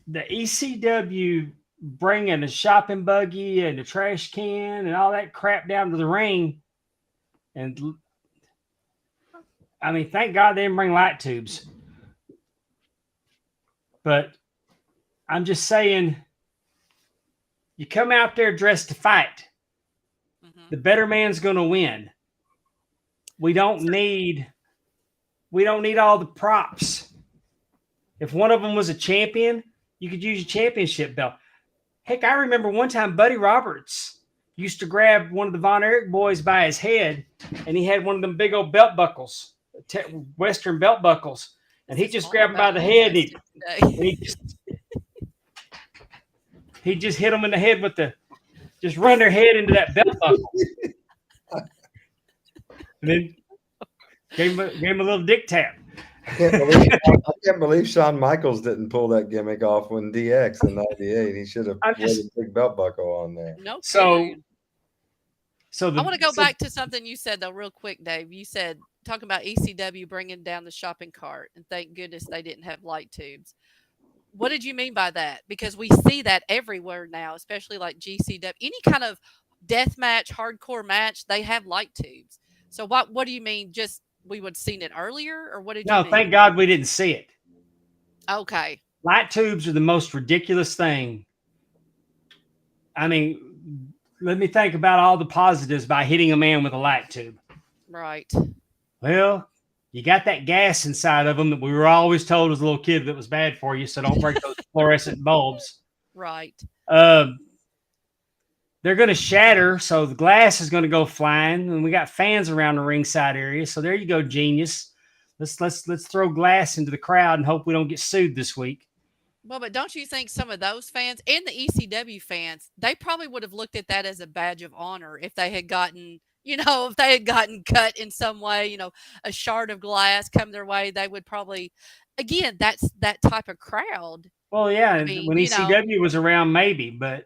the ECW bringing a shopping buggy and a trash can and all that crap down to the ring, and I mean, thank God they didn't bring light tubes. But I'm just saying, you come out there dressed to fight. The better man's going to win. We don't need all the props. If one of them was a champion, you could use your championship belt. Heck, I remember one time Buddy Roberts used to grab one of the Von Erich boys by his head, and he had one of them big old belt buckles, Western belt buckles. And he just grabbed him by the head, and he just hit him in the head with just run their head into that belt buckle. And then gave him a little dick tap. I can't believe Shawn Michaels didn't pull that gimmick off when DX in '98. He should have put a big belt buckle on there. No. So I want to go back to something you said though, real quick, Dave. You said talking about ECW bringing down the shopping cart, and thank goodness they didn't have light tubes. What did you mean by that? Because we see that everywhere now, especially like GCW, any kind of death match, hardcore match, they have light tubes. So what do you mean? Just we would have seen it earlier, or what did you mean? No, thank God we didn't see it. Okay. Light tubes are the most ridiculous thing. I mean, let me think about all the positives by hitting a man with a light tube. Right. Well, you got that gas inside of them that we were always told as a little kid that was bad for you, so don't break those fluorescent bulbs. Right. They're going to shatter, so the glass is going to go flying, and we got fans around the ringside area. So there you go, genius. Let's throw glass into the crowd and hope we don't get sued this week. Well, but don't you think some of those fans and the ECW fans, they probably would have looked at that as a badge of honor if they had gotten, if they had gotten cut in some way, a shard of glass come their way, they would probably, again, that's that type of crowd. Well, yeah, when ECW was around, maybe, but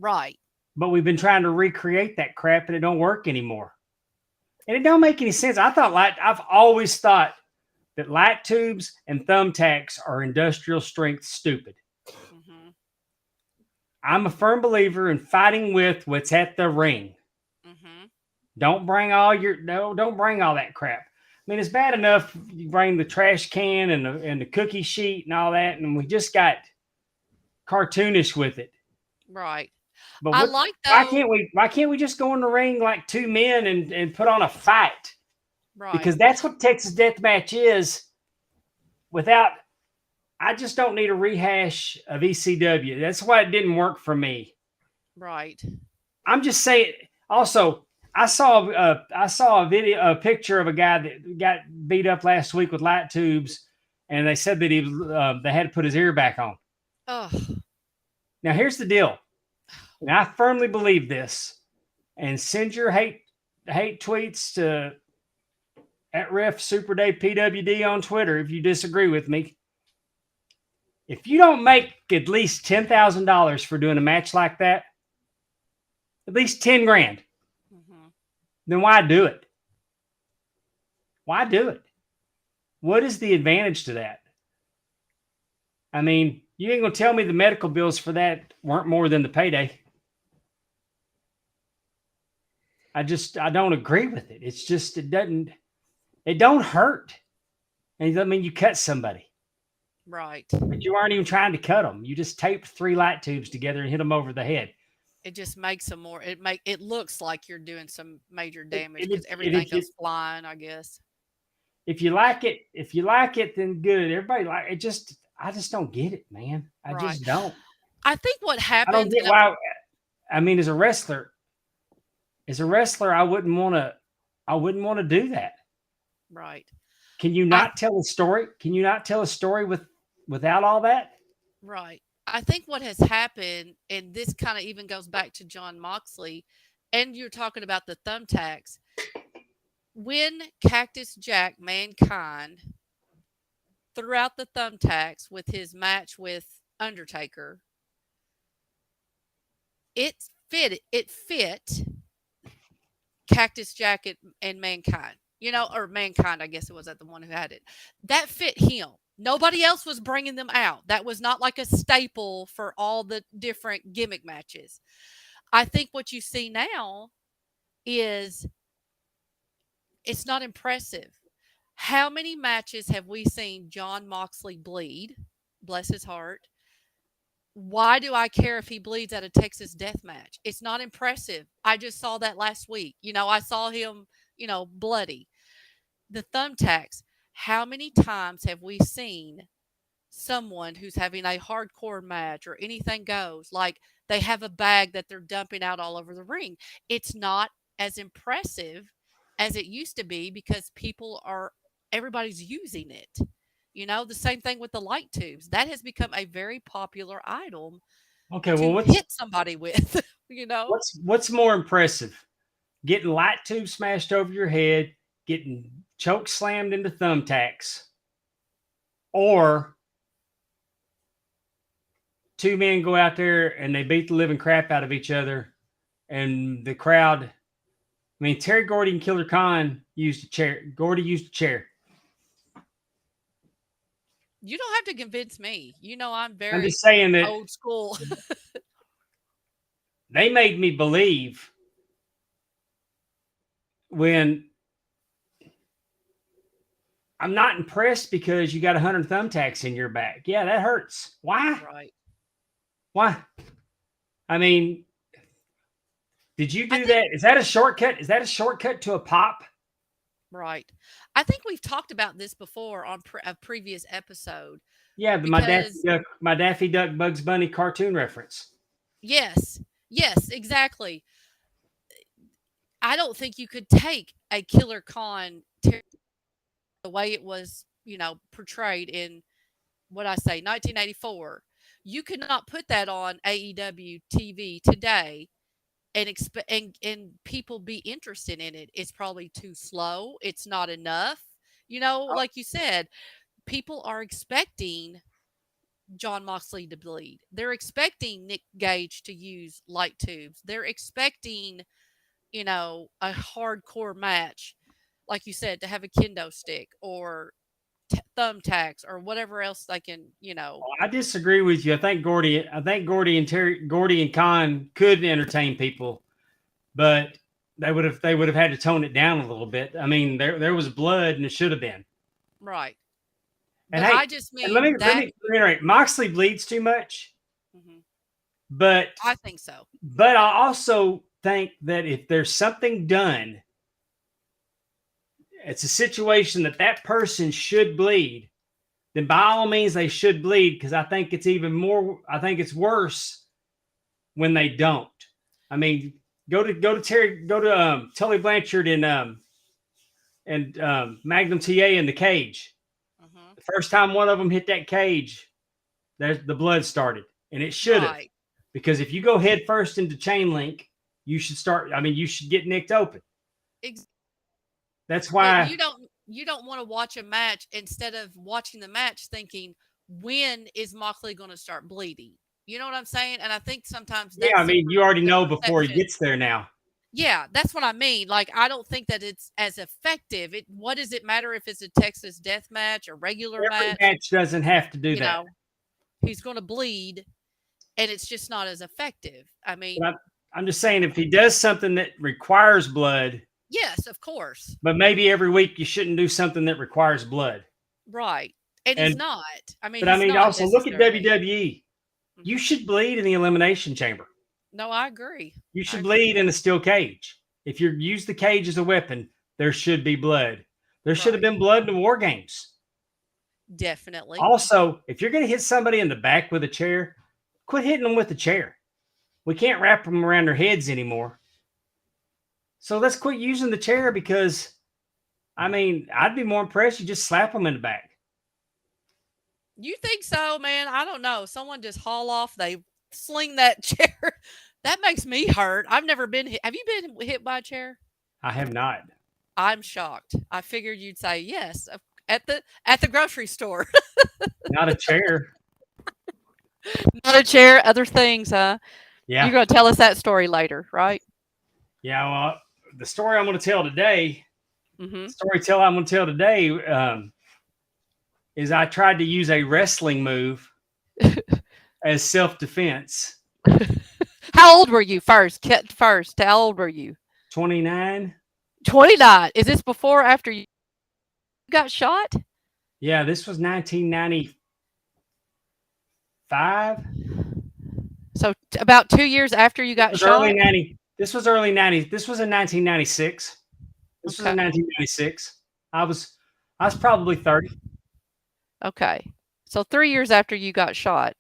right. But we've been trying to recreate that crap, and it don't work anymore. And it don't make any sense. I've always thought that light tubes and thumbtacks are industrial strength stupid. I'm a firm believer in fighting with what's at the ring. Don't bring all that crap. I mean, it's bad enough you bring the trash can and the cookie sheet and all that, and we just got cartoonish with it. Right. But I like that. Why can't we just go in the ring like two men and put on a fight? Right. Because that's what Texas Deathmatch is. I just don't need a rehash of ECW. That's why it didn't work for me. Right. I'm just saying. Also, I saw a picture of a guy that got beat up last week with light tubes, and they said that they had to put his ear back on. Oh. Now here's the deal. And I firmly believe this. And send your hate tweets to at Ref Super Dave PWD on Twitter if you disagree with me. If you don't make at least $10,000 for doing a match like that, at least 10 grand, then why do it? Why do it? What is the advantage to that? I mean, you ain't gonna tell me the medical bills for that weren't more than the payday. I don't agree with it. It's just it don't hurt. And it doesn't mean you cut somebody. Right. But you aren't even trying to cut them. You just taped 3 light tubes together and hit them over the head. It just makes them more. It looks like you're doing some major damage because everything goes flying, I guess. If you like it, then good. Everybody like it. I just don't get it, man. I just don't. I think what happened. I don't get why. I mean, as a wrestler, I wouldn't want to do that. Right. Can you not tell a story? Can you not tell a story without all that? Right. I think what has happened, and this kind of even goes back to John Moxley, and you're talking about the thumbtacks. When Cactus Jack Mankind threw out the thumbtacks with his match with Undertaker, it fit Cactus Jack and Mankind. Or Mankind, I guess it was the one who had it. That fit him. Nobody else was bringing them out. That was not like a staple for all the different gimmick matches. I think what you see now is it's not impressive. How many matches have we seen John Moxley bleed? Bless his heart. Why do I care if he bleeds at a Texas death match? It's not impressive. I just saw that last week. I saw him, bloody. The thumbtacks. How many times have we seen someone who's having a hardcore match or anything goes, like they have a bag that they're dumping out all over the ring? It's not as impressive as it used to be because everybody's using it. The same thing with the light tubes. That has become a very popular item. Okay, to hit somebody with, What's more impressive? Getting light tubes smashed over your head, getting choke slammed into thumbtacks, or 2 men go out there and they beat the living crap out of each other, and the crowd. I mean, Terry Gordy and Killer Khan used a chair. Gordy used a chair. You don't have to convince me. I'm very I'm just saying that old school. They made me believe when I'm not impressed because you got 100 thumbtacks in your back. Yeah, that hurts. Why? Right. Why? I mean, did you do that? Is that a shortcut? Is that a shortcut to a pop? Right. I think we've talked about this before on a previous episode. Yeah, my Daffy Duck Bugs Bunny cartoon reference. Yes. Yes, exactly. I don't think you could take a Killer Khan the way it was, portrayed in 1984. You could not put that on AEW TV today and people be interested in it. It's probably too slow. It's not enough. Like you said, people are expecting John Moxley to bleed. They're expecting Nick Gage to use light tubes. They're expecting, a hardcore match, like you said, to have a kendo stick or thumbtacks or whatever else they can, I disagree with you. I think Gordy and Khan could entertain people, but they would have had to tone it down a little bit. I mean, there was blood and it should have been. Right. And but hey, I just mean let me reiterate. Moxley bleeds too much, but I think so. But I also think that if there's something done, it's a situation that person should bleed, then by all means they should bleed, because I think it's worse when they don't. I mean, go to Tully Blanchard and Magnum TA in the cage. The first time one of them hit that cage, the blood started, and it should have. Because if you go head first into chain link, you should get nicked open. That's But why you don't want to watch a match instead of watching the match thinking, when is Moxley going to start bleeding? You know what I'm saying? And I think sometimes that's you already the know before he perception. gets there now. Yeah, that's what I mean. Like, I don't think that it's as effective. What does it matter if it's a Texas death match or regular Every match? match doesn't have to do You that. know, he's going to bleed, and it's just not as effective. I mean, I'm just saying, if he does something that requires blood, yes, of course. but maybe every week you shouldn't do something that requires blood. Right. And he's not. I mean, But I he's mean, not also look at necessarily. WWE. You should bleed in the elimination chamber. No, I agree. You should bleed in a steel cage. If you use the cage as a weapon, there should be blood. There should have been blood in the War Games. Definitely. Also, if you're going to hit somebody in the back with a chair, quit hitting them with the chair. We can't wrap them around their heads anymore. So let's quit using the chair because, I mean, I'd be more impressed you just slap them in the back. You think so, man? I don't know. Someone just haul off, they sling that chair. That makes me hurt. I've never been hit. Have you been hit by a chair? I have not. I'm shocked. I figured you'd say yes at the grocery store. Not a chair. Not a chair, other things, huh? Yeah. You're going to tell us that story later, right? Yeah, well, the story I'm going to tell today, Mm-hmm. Is I tried to use a wrestling move as self-defense. How old were you first? How old were you? 29. 29. Is this before or after you got shot? Yeah, this was 1995. So about 2 years after you got shot? Early 90. This was early 90s. This was in 1996. This was in 1996. I was probably 30. Okay. So 3 years after you got shot.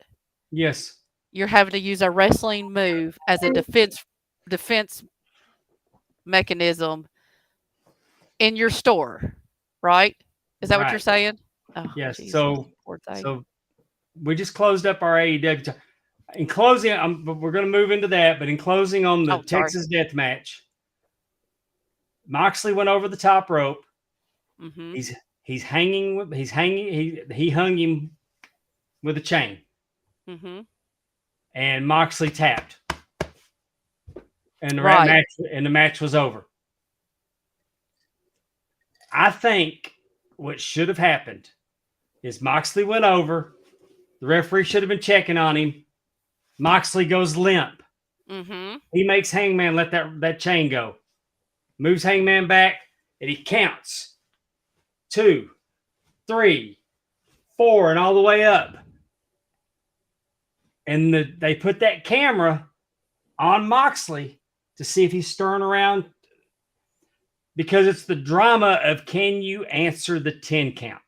Yes. You're having to use a wrestling move as a defense mechanism in your store, right? Is that what you're saying? Oh, yes. Jesus. So we just closed up our AEW. In closing, we're going to move into that, but in closing on the Texas death match, Moxley went over the top rope. Mm-hmm. He hung him with a chain. Mm-hmm. And Moxley tapped. And the match was over. I think what should have happened is Moxley went over. The referee should have been checking on him. Moxley goes limp. Mm-hmm. He makes Hangman let that chain go. Moves Hangman back, and he counts 2, 3, 4, and all the way up. And they put that camera on Moxley to see if he's stirring around, because it's the drama of, can you answer the 10 count?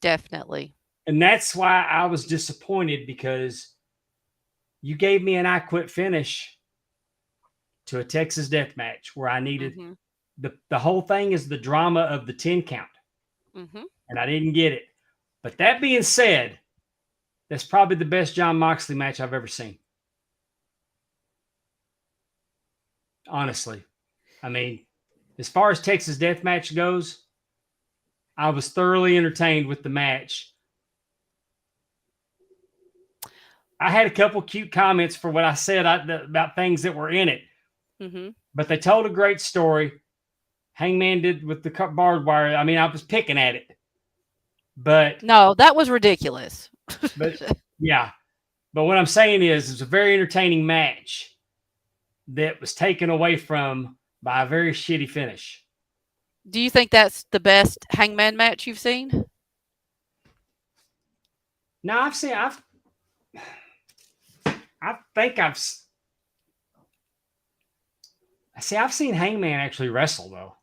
Definitely. And that's why I was disappointed, because you gave me an I Quit finish to a Texas death match where I needed the whole thing is the drama of the 10 count. Mm-hmm. And I didn't get it. But that being said, that's probably the best Jon Moxley match I've ever seen. Honestly. I mean, as far as Texas death match goes, I was thoroughly entertained with the match. I had a couple cute comments for what I said about things that were in it. Mm-hmm. But they told a great story. Hangman did with the barbed wire. I mean, I was picking at it. But no, that was ridiculous. But yeah. But what I'm saying is, it's a very entertaining match that was taken away from by a very shitty finish. Do you think that's the best Hangman match you've seen? No, I've seen Hangman actually wrestle, though.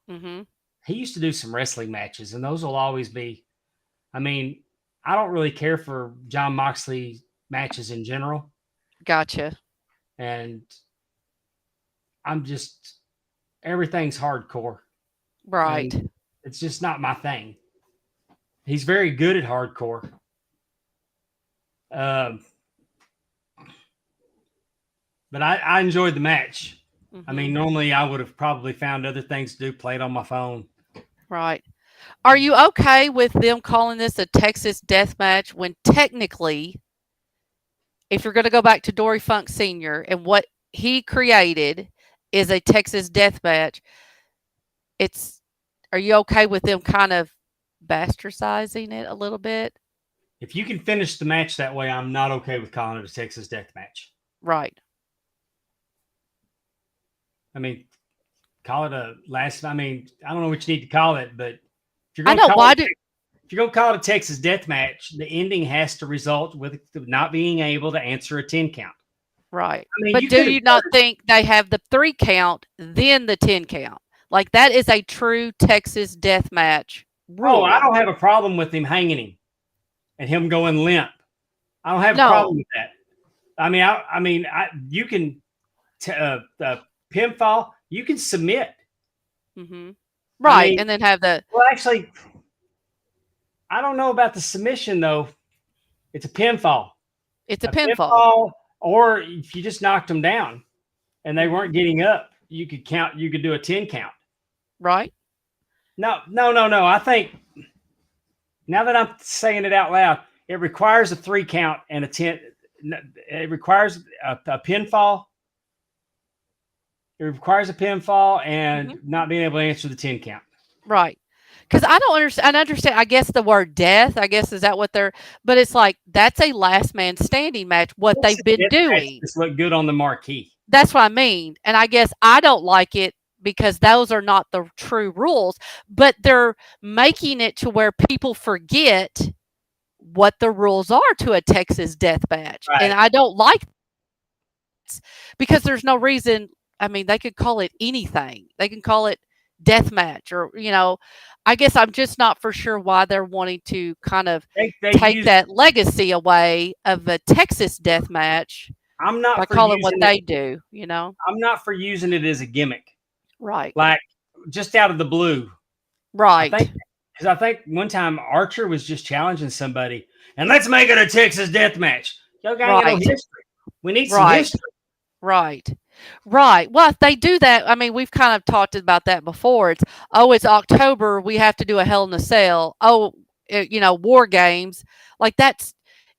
Mm-hmm. He used to do some wrestling matches, and those will always be. I mean, I don't really care for Jon Moxley matches in general. Gotcha. And everything's hardcore. Right. And it's just not my thing. He's very good at hardcore. But I enjoyed the match. I mean, Mhm. normally I would have probably found other things to do, played on my phone. Right. Are you okay with them calling this a Texas death match when technically, if you're going to go back to Dory Funk Sr. and what he created is a Texas death match, it's are you okay with them kind of bastardizing it a little bit? If you can finish the match that way, I'm not okay with calling it a Texas death match. Right. I mean, call it a last. I mean, I don't know what you need to call it, but if you're I going to know call why it, do if you're going to call it a Texas death match, the ending has to result with not being able to answer a 10 count. right. I mean, But you do could have you not think they have the 3 count, then the 10 count? Like that is a true Texas death match Oh, I rule. don't have a problem with him hanging him and him going limp. I don't have a No. problem with that. You can pinfall. You can submit. Mhm. I Right, mean, and then have the well, actually, I don't know about the submission though. It's a pinfall. it's a A pinfall. pinfall, or if you just knocked them down and they weren't Mhm. getting up, you could count. You could do a 10 count. Right? No, no, no, no. I think now that I'm saying it out loud, it requires a 3 count and a 10. It requires a pinfall. It requires a pinfall and Mhm. not being able to answer the 10 count. Right. Because I don't understand. I understand. I guess the word death. I guess is that what they're. But it's like that's a last man standing match. What It's they've been death match doing. just look good on the marquee. That's what I mean. And I guess I don't like it because those are not the true rules. But they're making it to where people forget what the rules are to a Texas death match, and Right. I don't like because there's no reason. I mean, they could call it anything. They can call it death match or, I guess I'm just not for sure why they're wanting to kind of They take use. that legacy away of a Texas death match I'm by not for calling what using it. they do. I'm not for using it as a gimmick, Right. like just out of the blue. I Right. think because I think one time Archer was just challenging somebody, and let's make it a Texas death match. Y'all got no Right. history. We need some Right. history. Right. Right. Well, if they do that, I mean, we've kind of talked about that before. It's October, we have to do a Hell in a Cell. Oh, War Games. Like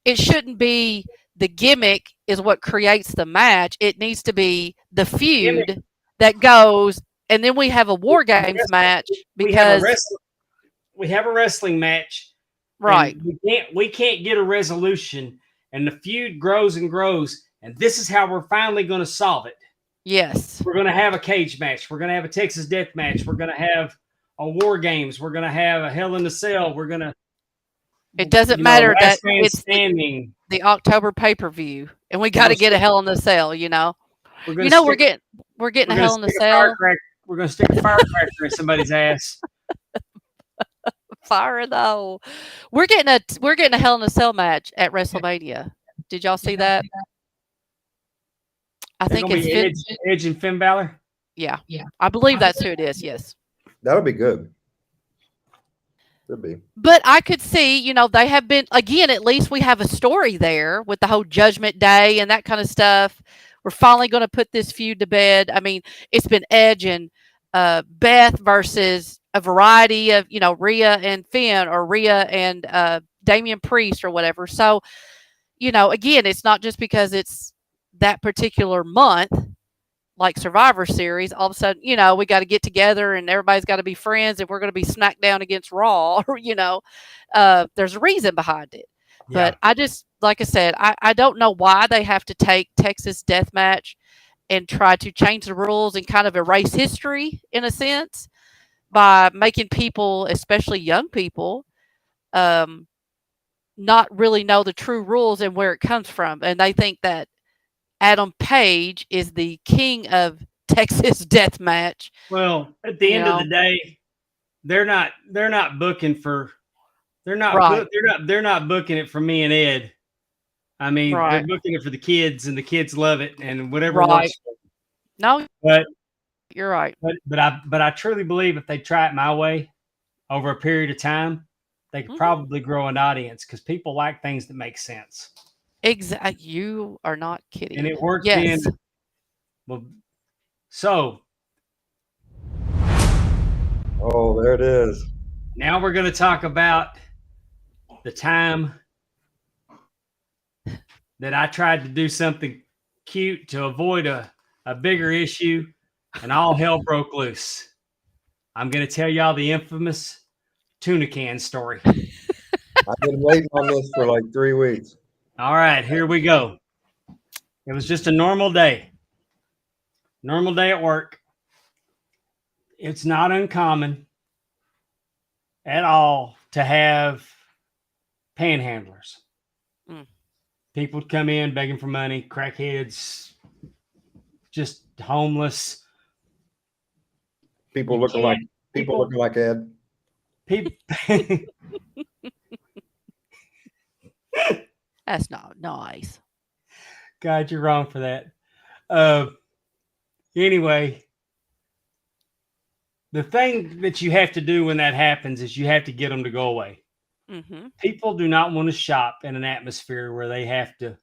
it shouldn't be the gimmick is what creates the match. It needs to be the Gimmick. feud that goes, and then we have a War Games match We have a because, wrestling. We have a wrestling match, right. and we can't get a resolution, and the feud grows and grows, and this is how we're finally going to solve it. Yes. We're going to have a cage match. We're going to have a Texas death match. We're going to have a War Games. We're going to have a Hell in a Cell. We're going to, It doesn't matter that last man it's standing. the October pay-per-view, and we We're got going to to get a stick. Hell in the Cell. We're You going to know, stick. we're getting We're a going to Hell in the stick a Cell. firecracker. We're going to stick a firecracker in somebody's ass. Fire in the hole. We're getting a Hell in a Cell match at WrestleMania. Did y'all see that? I They're think going to it's be Finn. Edge and Finn Balor. Yeah, I believe that's who it is. Yes, That'll be good. Could be. but I could see, they have been again. At least we have a story there with the whole Judgment Day and that kind of stuff. We're finally going to put this feud to bed. I mean, it's been Edge and Beth versus a variety of Rhea and Finn or Rhea and Damian Priest or whatever. So again, it's not just because it's that particular month, like Survivor Series. All of a sudden, we got to get together and everybody's got to be friends, and we're going to be SmackDown against Raw. There's a reason behind it. Yeah. But I just, like I said, I don't know why they have to take Texas Deathmatch and try to change the rules and kind of erase history in a sense by making people, especially young people, not really know the true rules and where it comes from. And they think that Adam Page is the king of Texas Deathmatch. Well, at the You end of know, the day, they're not booking for right, they're not booking it for me and Ed. I mean, they're right, booking it for the kids, and the kids love it, and whatever right. works. No, But you're right. I truly believe if they try it my way over a period of time, they could Mhm. probably grow an audience because people like things that make sense. Exactly. You are not And kidding. it worked in Yes. Well, so Oh, there it is. now we're going to talk about the time that I tried to do something cute to avoid a bigger issue, and all hell broke loose. I'm going to tell y'all the infamous tuna can story. I've been waiting on this for like 3 weeks. All right, here we go. It was just a normal day. Normal day at work. It's not uncommon at all to have panhandlers. Mm. People would come in begging for money, crackheads, just homeless. People You looking like can't- people looking like Ed. People, That's not nice. God, you're wrong for that. Anyway, the thing that you have to do when that happens is you have to get them to go away. Mm-hmm. People do not want to shop in an atmosphere where they have to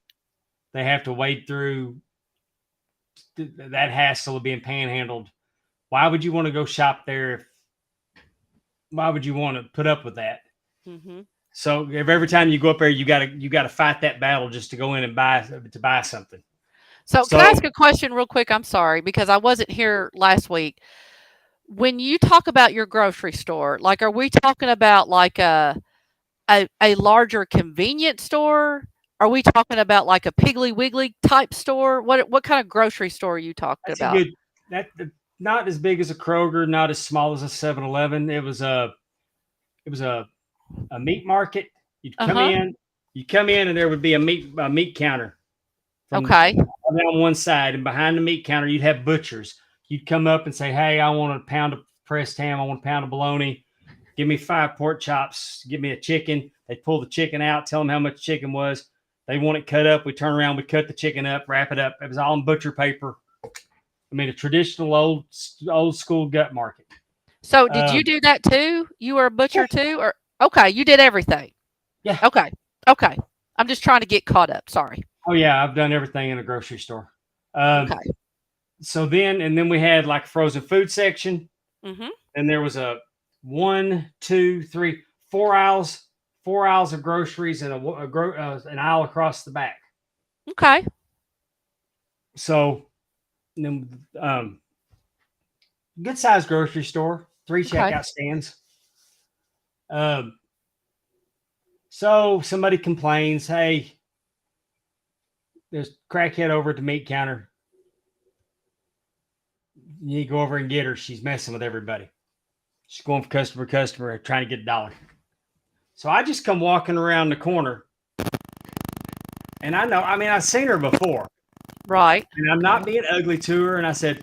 wade through that hassle of being panhandled. Why would you want to go shop there? Why would you want to put up with that? Mm-hmm. So if every time you go up there, you gotta fight that battle just to go in and buy something. So can I ask a question real quick? I'm sorry, because I wasn't here last week. When you talk about your grocery store, like, are we talking about like a larger convenience store? Are we talking about like a Piggly Wiggly type store? What kind of grocery store are you talking That's about? a good not as big as a Kroger, not as small as a 7-Eleven. It was a meat market. You'd come Uh-huh. in, and there would be a meat counter Okay. on one side, and behind the meat counter you'd have butchers. You'd come up and say, "Hey, I want a pound of pressed ham. I want a pound of bologna. Give me 5 pork chops. Give me a chicken." They pull the chicken out, tell them how much chicken was. They want it cut up. We turn around, we cut the chicken up, wrap it up. It was all in butcher paper. I mean, a traditional old school gut market. So did you do that too? You were a butcher too? Or okay, you did everything. Yeah. Okay. Okay. I'm just trying to get caught up. Sorry. Oh yeah, I've done everything in a grocery store. Okay. So then we had like a frozen food section. Mm-hmm. And there was a 1, 2, 3, 4 aisles of groceries and an aisle across the back. Okay. So then, good sized grocery store, 3 Okay. checkout stands. So somebody complains, "Hey, there's a crackhead over at the meat counter. You need to go over and get her. She's messing with everybody. She's going from customer to customer, trying to get $1." So I just come walking around the corner, and I've seen her before, Right. and I'm not being ugly to her. And I said,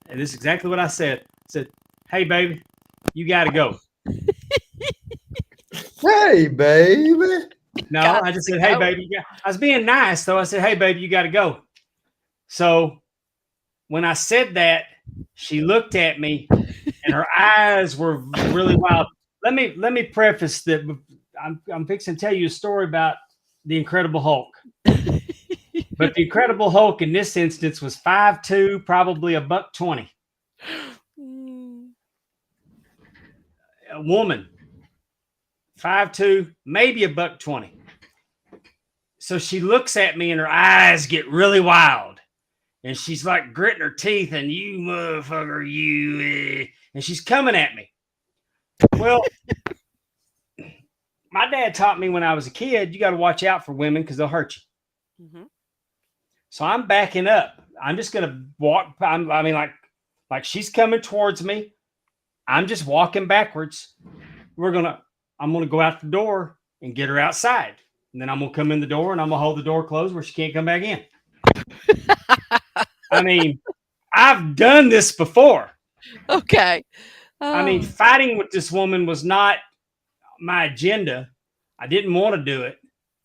and this is exactly what I said. I said, "Hey, baby, you got to go." Hey, baby. No, Got I just to said, "Hey, go. baby." I was being nice, though. I said, "Hey, baby, you got to go." So when I said that, she looked at me, and her eyes were really wild. Let me preface that I'm fixing to tell you a story about the Incredible Hulk. But the Incredible Hulk in this instance was 5'2", probably $120. Mm. A woman, 5'2", maybe $120. So she looks at me and her eyes get really wild. And she's like gritting her teeth and, "You motherfucker, you." And she's coming at me. Well, my dad taught me when I was a kid, you got to watch out for women because they'll hurt you. Mm-hmm. So I'm backing up. I'm just going to walk. Like she's coming towards me. I'm just walking backwards. I'm going to go out the door and get her outside. And then I'm going to come in the door and I'm going to hold the door closed where she can't come back in. I mean, I've done this before. Okay. Fighting with this woman was not my agenda. I didn't want to do it.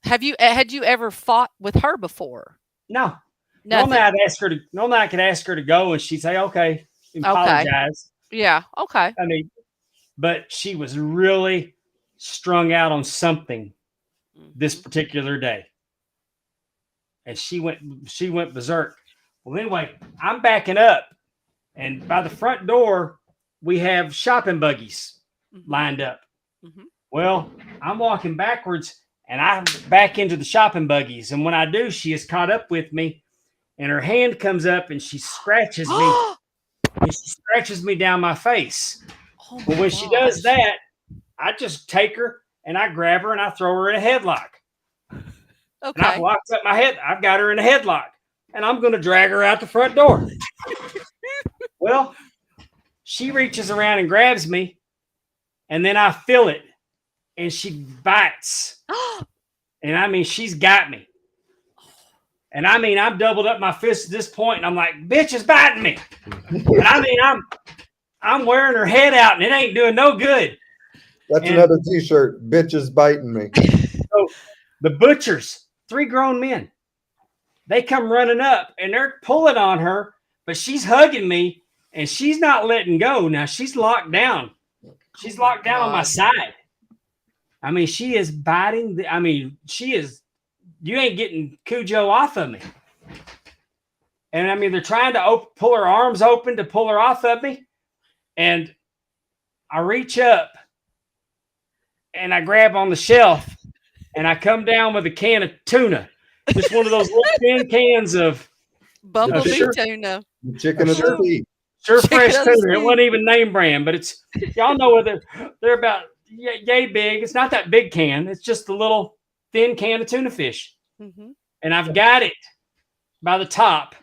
Had you ever fought with her before? No. Nothing. Normally I could ask her to go and she'd say, "Okay," and apologize. Yeah. Okay. But she was really strung out on something this particular day. And she went berserk. Well, anyway, I'm backing up, and by the front door, we have shopping buggies lined up. Mm-hmm. Well, I'm walking backwards, and I back into the shopping buggies. And when I do, she is caught up with me, and her hand comes up, and she scratches me. And she scratches me down my face. Oh well, when she does that, I just take her, and I grab her, and I throw her in a headlock. Okay. And I've locked up my head. I've got her in a headlock, and I'm going to drag her out the front door. Well, she reaches around and grabs me, and then I feel it, and she bites. And I mean, she's got me. And I mean, I'm doubled up my fist at this point, and I'm like, bitch is biting me. And I mean, I'm wearing her head out, and it ain't doing no good. That's another T-shirt. Bitches biting me. So the butchers, 3 grown men, they come running up, and they're pulling on her, but she's hugging me, and she's not letting go. Now she's locked down. She's locked down on my side. I mean, she is biting. She is. You ain't getting Cujo off of me. And I mean, they're trying to pull her arms open to pull her off of me. And I reach up and I grab on the shelf and I come down with a can of tuna. Just one of those little thin cans of Bumblebee tuna. Chicken and tea. Sure fresh tuna. It wasn't even name brand, but it's, y'all know what they're about yay big. It's not that big can. It's just a little thin can of tuna fish. Mm-hmm. And I've got it by the top,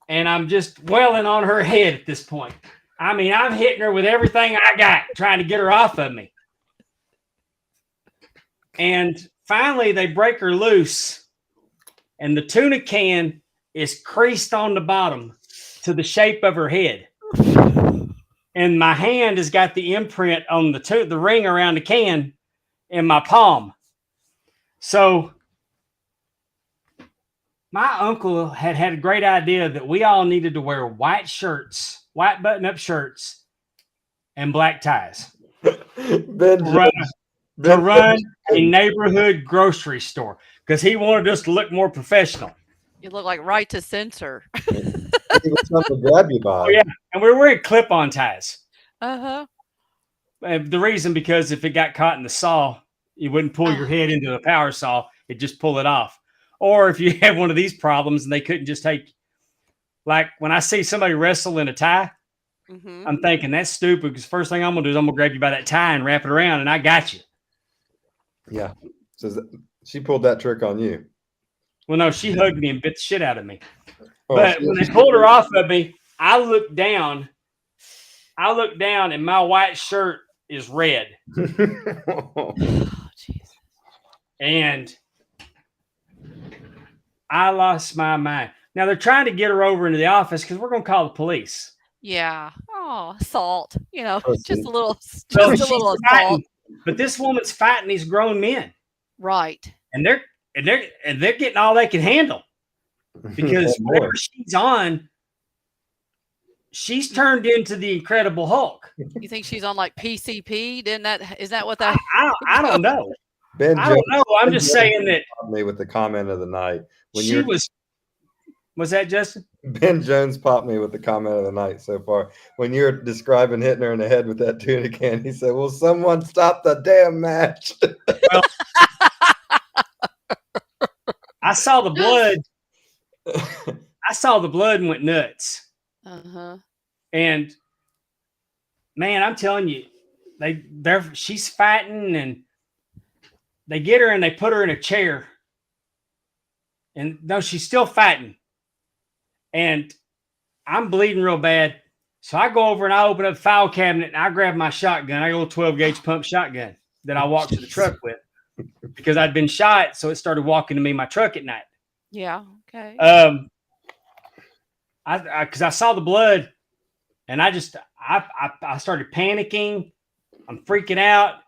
and I'm just welling on her head at this point. I mean, I'm hitting her with everything I got, trying to get her off of me. And finally, they break her loose, and the tuna can is creased on the bottom to the shape of her head. And my hand has got the imprint on the ring around the can in my palm. So my uncle had a great idea that we all needed to wear white shirts, white button-up shirts, and black ties to run a neighborhood grocery store because he wanted us to look more professional. You look like Right to Censor. It was something to grab you by. Oh, yeah, and we were wearing clip-on ties. Uh-huh. The reason, because if it got caught in the saw, you wouldn't pull your head into a power saw. It'd just pull it off. Or if you have one of these problems and they couldn't just take, like when I see somebody wrestle in a tie, I'm thinking that's stupid because first thing I'm going to do is I'm going to grab you by that tie and wrap it around and I got you. Yeah. So she pulled that trick on you. Well, no, she hugged me and bit the shit out of me. But when they pulled her off of me, I looked down and my white shirt is red. Oh, Jesus. And I lost my mind. Now they're trying to get her over into the office because we're going to call the police. Yeah. Oh, assault. You know, Pussy. just a little So assault. But this woman's fighting these grown men. Right. And they're getting all they can handle. Because whatever she's on, she's turned into the Incredible Hulk. You think she's on like PCP? Is that what that? I don't know. I don't know. I'm just saying that me with the comment of the night. When was that Justin? Ben Jones popped me with the comment of the night so far. When you're describing hitting her in the head with that tuna can, he said, "Will someone stop the damn match?" Well, I saw the blood. I saw the blood and went nuts. Uh-huh. And man, I'm telling you, she's fighting and they get her and they put her in a chair. And no, she's still fighting. And I'm bleeding real bad. So I go over and I open up the file cabinet and I grab my shotgun. I go 12 gauge pump shotgun that I walked to the truck with because I'd been shot. So it started walking to me my truck at night. Yeah. Okay. Because I saw the blood and I started panicking. I'm freaking out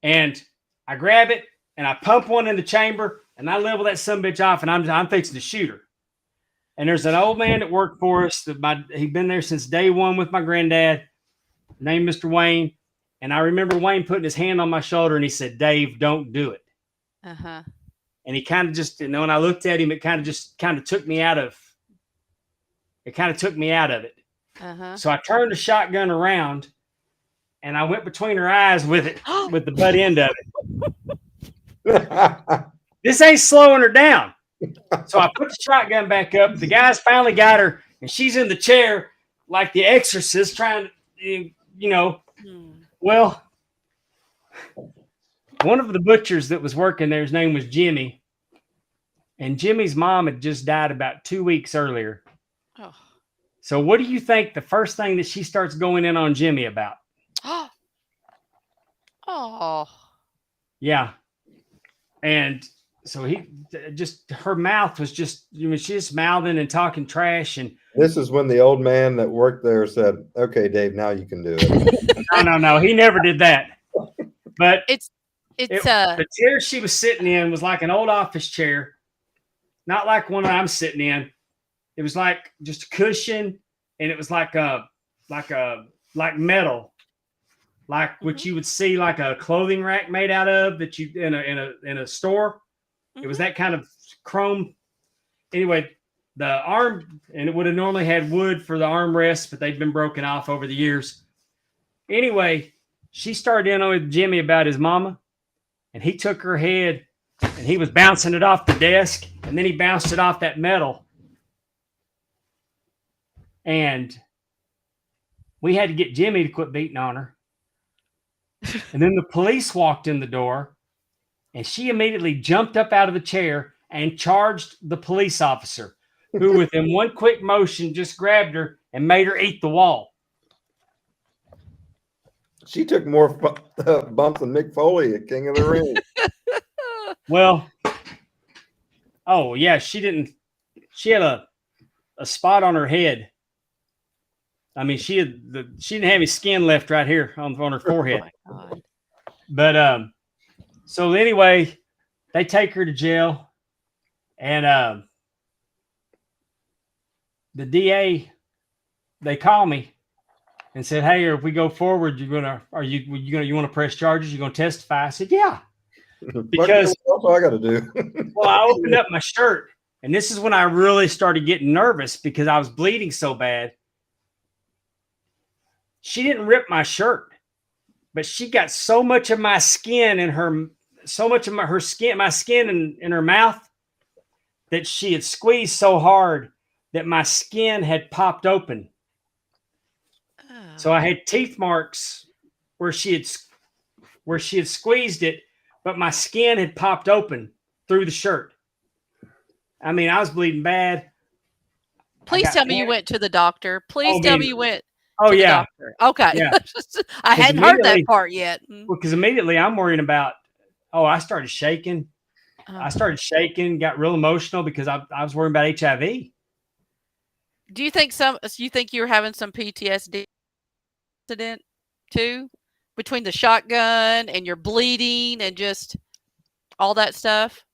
and I grab it and I pump one in the chamber and I level that sumbitch off and I'm fixing to shoot her. And there's an old man that worked for us. He'd been there since day one with my granddad, named Mr. Wayne. And I remember Wayne putting his hand on my shoulder and he said, "Dave, don't do it." Uh-huh. And he kind of just, when I looked at him, it kind of took me out of it kind of took me out of it. Uh-huh. So I turned the shotgun around and I went between her eyes with it, with the butt end of it. This ain't slowing her down. So I put the shotgun back up. The guys finally got her, and she's in the chair like the exorcist trying to, Well, one of the butchers that was working there, his name was Jimmy. And Jimmy's mom had just died about 2 weeks earlier. Oh. So what do you think the first thing that she starts going in on Jimmy about? Oh. Yeah. And so her mouth was just, she's just mouthing and talking trash. And this is when the old man that worked there said, "Okay, Dave, now you can do it." No. He never did that. But the chair she was sitting in was like an old office chair, not like one I'm sitting in. It was like just a cushion, and it was like metal, like what you would see like a clothing rack made out of that you in a store. It was that kind of chrome. Anyway, the arm, and it would have normally had wood for the armrests, but they've been broken off over the years. Anyway, she started in with Jimmy about his mama, and he took her head and he was bouncing it off the desk, and then he bounced it off that metal. And we had to get Jimmy to quit beating on her. And then the police walked in the door, and she immediately jumped up out of the chair and charged the police officer, who within one quick motion just grabbed her and made her eat the wall. She took more bumps than Mick Foley at King of the Ring. Well, oh yeah, she had a spot on her head. I mean, she didn't have any skin left right here on her forehead. Oh my God. But so anyway, they take her to jail, and the DA, they call me and said, "Hey, if we go forward, you want to press charges? You gonna testify?" I said, "Yeah." Because that's what I got to do. well, I opened up my shirt, and this is when I really started getting nervous because I was bleeding so bad. She didn't rip my shirt, but she got so much of my skin in her, my skin in her mouth, that she had squeezed so hard that my skin had popped open. Oh. So I had teeth marks where she had squeezed it, but my skin had popped open through the shirt. I mean, I was bleeding bad. Please tell me you went to the doctor. Please tell me you went. Oh, to yeah. the doctor. Okay. Yeah. I hadn't heard that part yet. Well, because immediately I'm worrying about, I started shaking. Got real emotional because I was worrying about HIV. Do you think you were having some PTSD incident too? Between the shotgun and your bleeding and just all that stuff?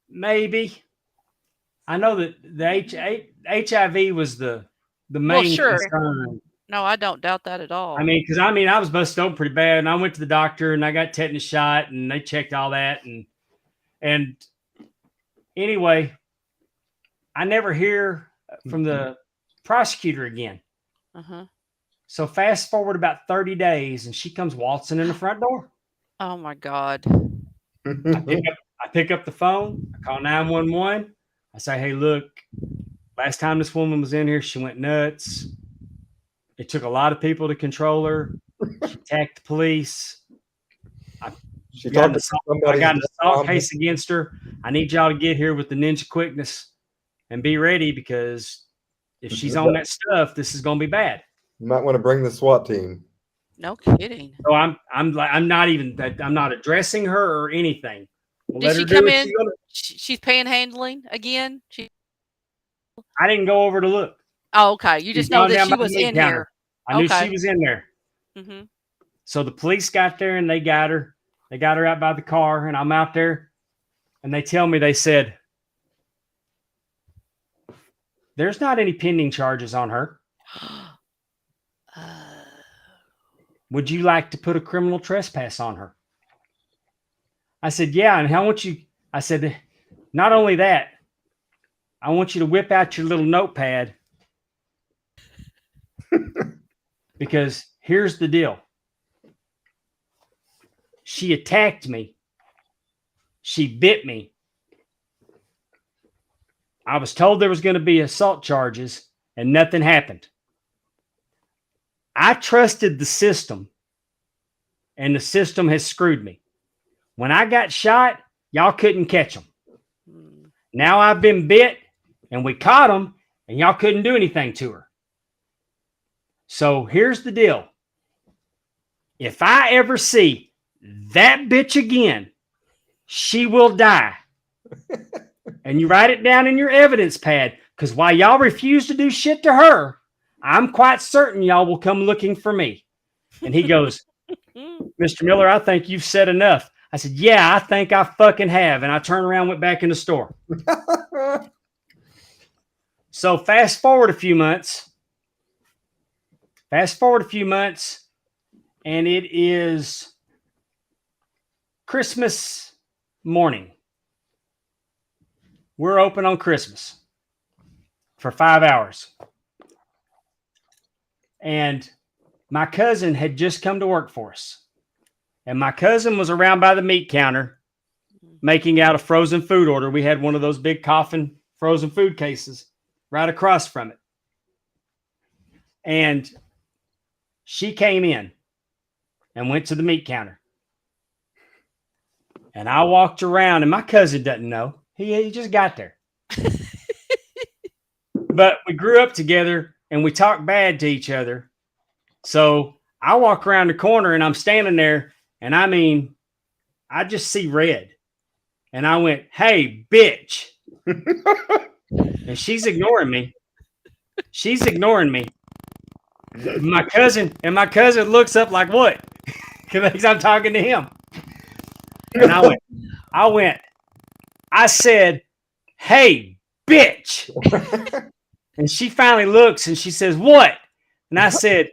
Maybe. I know that the HIV was the main concern. No, I don't doubt that at all. I mean, because I was busted open pretty bad, and I went to the doctor, and I got tetanus shot, and they checked all that, and anyway, I never hear from the prosecutor again. Uh-huh. So fast forward about 30 days, and she comes waltzing in the front door. Oh my God! I pick up the phone. I call 911. I say, "Hey, look, last time this woman was in here, she went nuts. It took a lot of people to control her. She attacked the police. I got an assault case against her. I need y'all to get here with the ninja quickness and be ready, because if she's on that stuff, this is going to be bad." You might want to bring the SWAT team. No kidding. So I'm not addressing her or anything. Did she come in? She's panhandling again? I didn't go over to look. Oh, okay. You just know that she was in here. I knew she was in there. Mm-hmm. So the police got there and they got her. They got her out by the car, and I'm out there, and they tell me, they said, "There's not any pending charges on her. Would you like to put a criminal trespass on her?" I said, "Yeah, and how much you?" I said, "Not only that, I want you to whip out your little notepad because here's the deal. She attacked me. She bit me. I was told there was going to be assault charges and nothing happened. I trusted the system and the system has screwed me. When I got shot, y'all couldn't catch them. Now I've been bit and we caught them and y'all couldn't do anything to her. So here's the deal. If I ever see that bitch again, she will die. And you write it down in your evidence pad, because while y'all refuse to do shit to her, I'm quite certain y'all will come looking for me. And he goes, Mr. Miller, I think you've said enough. I said, yeah, I think I fucking have. And I turned around and went back in the store. So fast forward a few months. And it is Christmas morning. We're open on Christmas for 5 hours. And my cousin had just come to work for us. And my cousin was around by the meat counter making out a frozen food order. We had one of those big coffin frozen food cases right across from it. And she came in and went to the meat counter. And I walked around, and my cousin doesn't know. He just got there. But we grew up together, and we talk bad to each other. So I walk around the corner, and I'm standing there, and I mean, I just see red. And I went, hey, bitch. And she's ignoring me. My cousin looks up like, what? Because I'm talking to him. And I said, hey, bitch. And she finally looks and she says, what? And I said,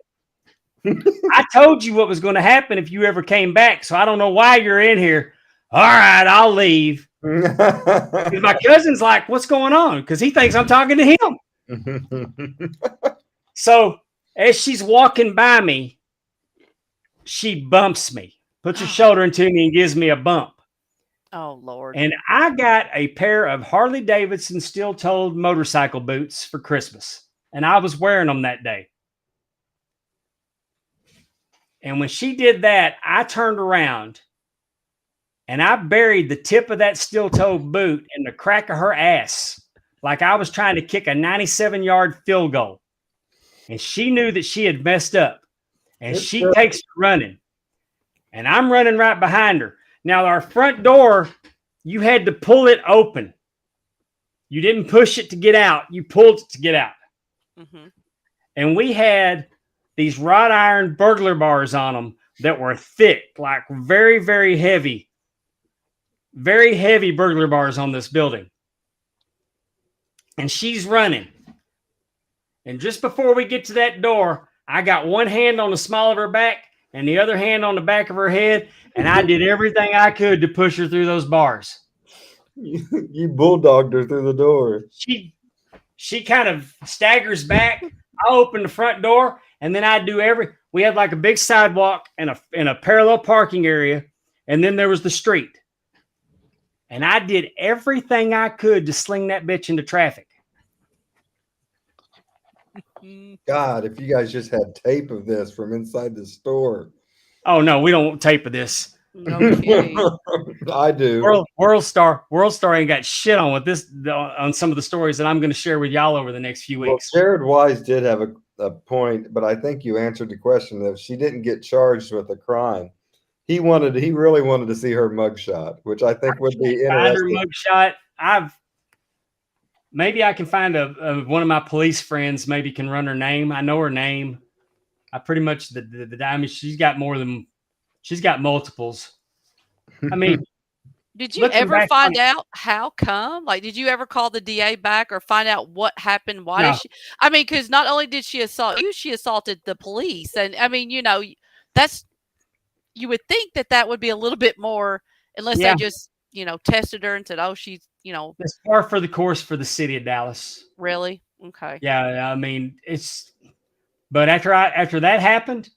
I told you what was going to happen if you ever came back. So I don't know why you're in here. All right, I'll leave. My cousin's like, what's going on? Because he thinks I'm talking to him. So as she's walking by me, she bumps me, puts her shoulder into me and gives me a bump. Oh, Lord. And I got a pair of Harley Davidson steel-toed motorcycle boots for Christmas. And I was wearing them that day. And when she did that, I turned around and I buried the tip of that steel-toed boot in the crack of her ass, like I was trying to kick a 97-yard field goal. And she knew that she had messed up. And she takes running. And I'm running right behind her. Now, our front door, you had to pull it open. You didn't push it to get out. You pulled it to get out. Mm-hmm. And we had these wrought iron burglar bars on them that were thick, like very, very heavy burglar bars on this building. And she's running. And just before we get to that door, I got one hand on the small of her back and the other hand on the back of her head. And I did everything I could to push her through those bars. You bulldogged her through the door. She kind of staggers back. I open the front door and then we had like a big sidewalk and a parallel parking area. And then there was the street. And I did everything I could to sling that bitch into traffic. God, if you guys just had tape of this from inside the store. Oh, no, we don't want tape of this. Okay. I do. World Star ain't got shit on with this on some of the stories that I'm going to share with y'all over the next few weeks. Well, Jared Wise did have a point, but I think you answered the question that if she didn't get charged with a crime, he really wanted to see her mugshot, which I think would be interesting. Find her mugshot. Maybe I can find one of my police friends. Maybe can run her name. I know her name. I pretty much I mean, she's got multiples. I mean, did you ever find out how come? Like, did you ever call the DA back or find out what happened? Why did she? I mean, because not only did she assault you, she assaulted the police, and I mean, you would think that would be a little bit more, unless they just tested her and said, "Oh, she's, It's par for the course for the city of Dallas. really okay." Yeah, I mean but after that happened,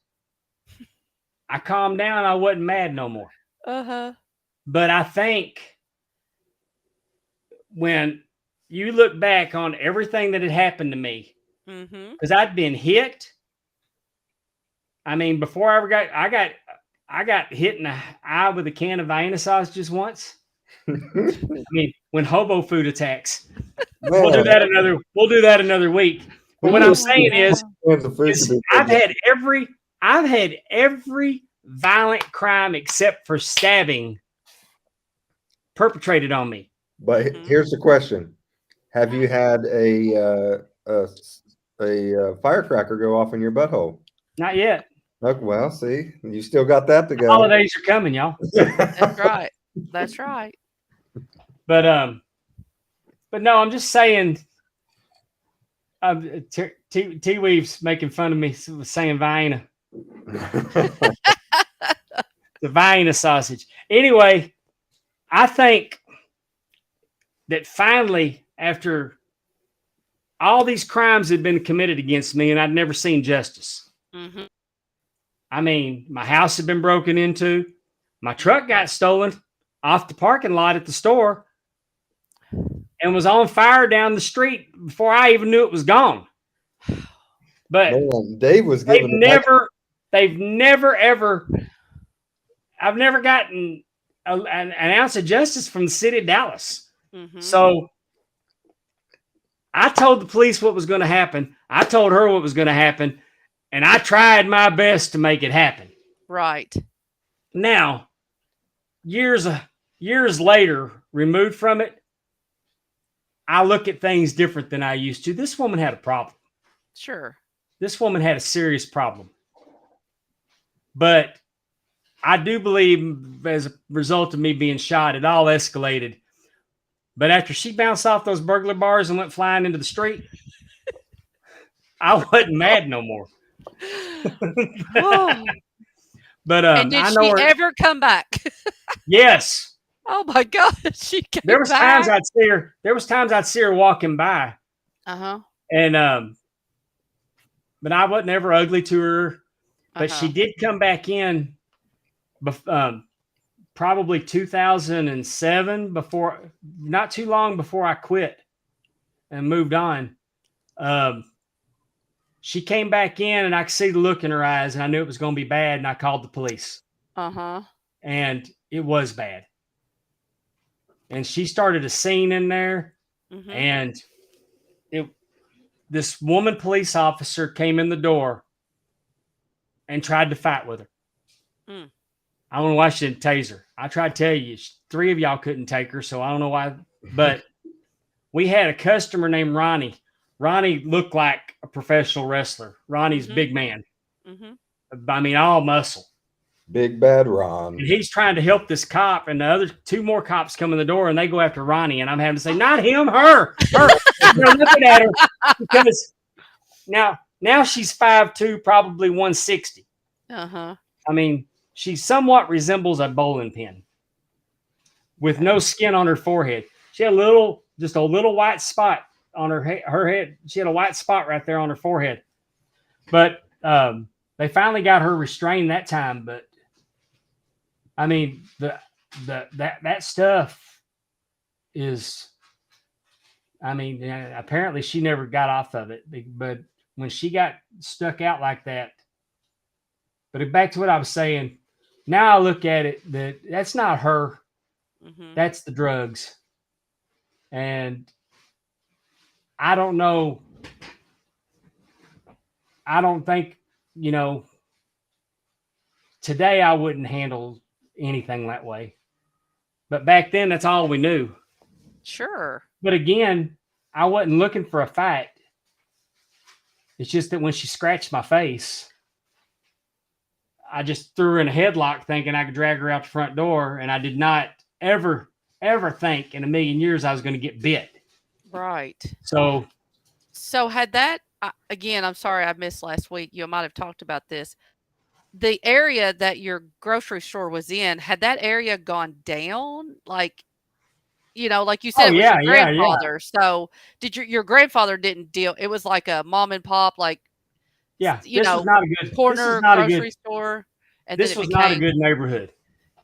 I calmed down. I wasn't mad no more. Uh-huh. But I think when you look back on everything that had happened to me, Mhm. because I'd been hit. I mean, before I ever I got hit in the eye with a can of Vienna sausages once. I mean, when hobo food attacks. We'll do that another week. But what I'm saying is I've had every violent crime except for stabbing perpetrated on me. But here's the question: have you had a firecracker go off in your butthole? Not yet. Okay, well, see, you still got that to go. Holidays are coming, y'all. That's right. That's right. But no, I'm just saying. T Weave's making fun of me saying Vienna. The Vienna sausage. Anyway, I think that finally, after all these crimes had been committed against me, and I'd never seen justice. Mhm. I mean, my house had been broken into, my truck got stolen off the parking lot at the store, and was on fire down the street before I even knew it was gone. But Man, Dave was they've giving never ever. I've never gotten an ounce of justice from the city of Dallas. Mhm. So I told the police what was going to happen. I told her what was going to happen, and I tried my best to make it happen. Right. Now, years later, removed from it, I look at things different than I used to. This woman had a problem. Sure. This woman had a serious problem. But I do believe as a result of me being shot, it all escalated. But after she bounced off those burglar bars and went flying into the street, I wasn't mad no more. Oh. But And did I know she her. ever come back? Yes. Oh my God, she came There was back. times I'd see her. There was times I'd see her walking by, Uh-huh. and but I wasn't ever ugly to her. But she Uh-huh. did come back in, probably 2007, before, not too long before I quit and moved on. She came back in, and I could see the look in her eyes, and I knew it was going to be bad. And I called the police, Uh-huh. and it was bad. And she started a scene in there, Mhm. and this woman police officer came in the door and tried to fight with her. Mm. I don't know why she didn't tase her. I tried to tell you, 3 of y'all couldn't take her, so I don't know why. But we had a customer named Ronnie. Ronnie looked like a professional wrestler. Ronnie's big man. Mhm. I mean, all muscle. Big Bad Ron. And he's trying to help this cop, and the other 2 more cops come in the door, and they go after Ronnie, and I'm having to say, not him, her. They're looking at her because now she's 5'2", probably 160. Uh-huh. I mean, she somewhat resembles a bowling pin with no skin on her forehead. She had just a little white spot on her head. She had a white spot right there on her forehead. But they finally got her restrained that time. But I mean, that stuff is, I mean, apparently she never got off of it. But when she got stuck out like that, but back to what I was saying, now I look at it that's not her. Mhm. That's the drugs. And I don't know. I don't think, today I wouldn't handle anything that way. But back then, that's all we knew. Sure. But again, I wasn't looking for a fight. It's just that when she scratched my face, I just threw her in a headlock thinking I could drag her out the front door. And I did not ever think in a million years I was going to get bit. Right. So had that again, I'm sorry I missed last week. You might have talked about this. the area that your grocery store was in, had that area gone down? Like, like you said, Oh it was yeah, your yeah, yeah, grandfather. So did your grandfather didn't deal? It was like a mom and pop, like, yeah. you know, This was corner not a good. grocery store, and then This it was not a became good neighborhood.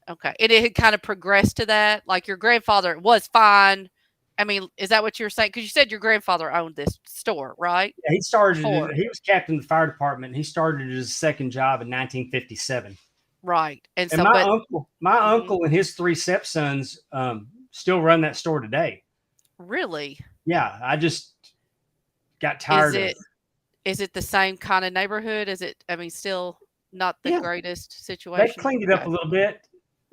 okay, and it had kind of progressed to that. Like your grandfather was fine. I mean, is that what you're saying? Because you said your grandfather owned this store, right? Yeah, he started. Before, He was captain of the fire department. He started his second job in 1957. right? And And so, but my mhm, uncle and his three stepsons still run that store today. really, Yeah, I just got is tired of. it the same kind of neighborhood? Is it? I mean, still not the Yeah, greatest they've situation. cleaned it up Okay, a little bit,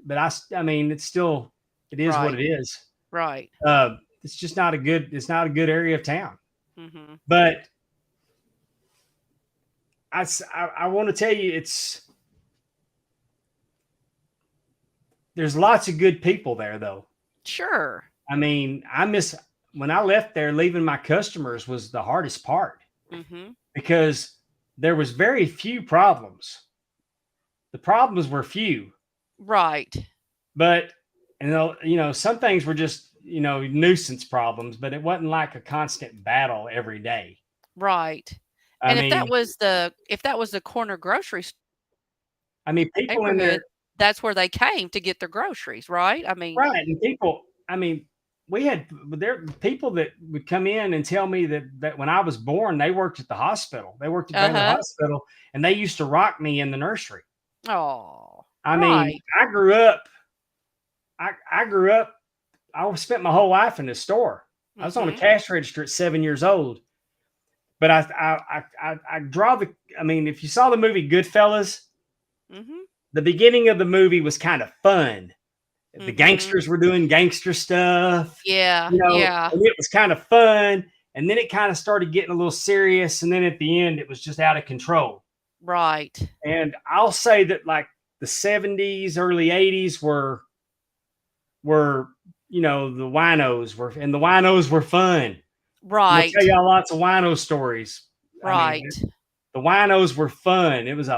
but I mean, it is what right, it is. right. It's just not a good. It's not a good area of town. Mm-hmm. But I want to tell you, there's lots of good people there, though. Sure. I mean, I miss when I left there. Leaving my customers was the hardest part Mm-hmm. because there was very few problems. The problems were few, Right. but some things were just nuisance problems, but it wasn't like a constant battle every day. Right. I And mean, if that was the corner grocery people in there, neighborhood, that's where they came to get their groceries, right? I mean, right? And people, I mean, we had there people that would come in and tell me that when I was born, they worked at the hospital. They worked at Baylor uh-huh. Hospital, and they used to rock me in the nursery. Oh, I mean, right. I grew up. I grew up. I spent my whole life in the store. I was on a Mm-hmm. cash register at 7 years old. But I draw the. I mean, if you saw the movie Goodfellas, Mm-hmm. the beginning of the movie was kind of fun. The Mm-hmm. gangsters were doing gangster stuff, Yeah, yeah. and it was kind of fun. And then it kind of started getting a little serious. And then at the end, it was just out of control. Right. And I'll say that like the 70s, early 80s were the winos were, and the winos were fun. I'm gonna tell Right. y'all lots of wino stories. I mean, Right. the winos were fun. It was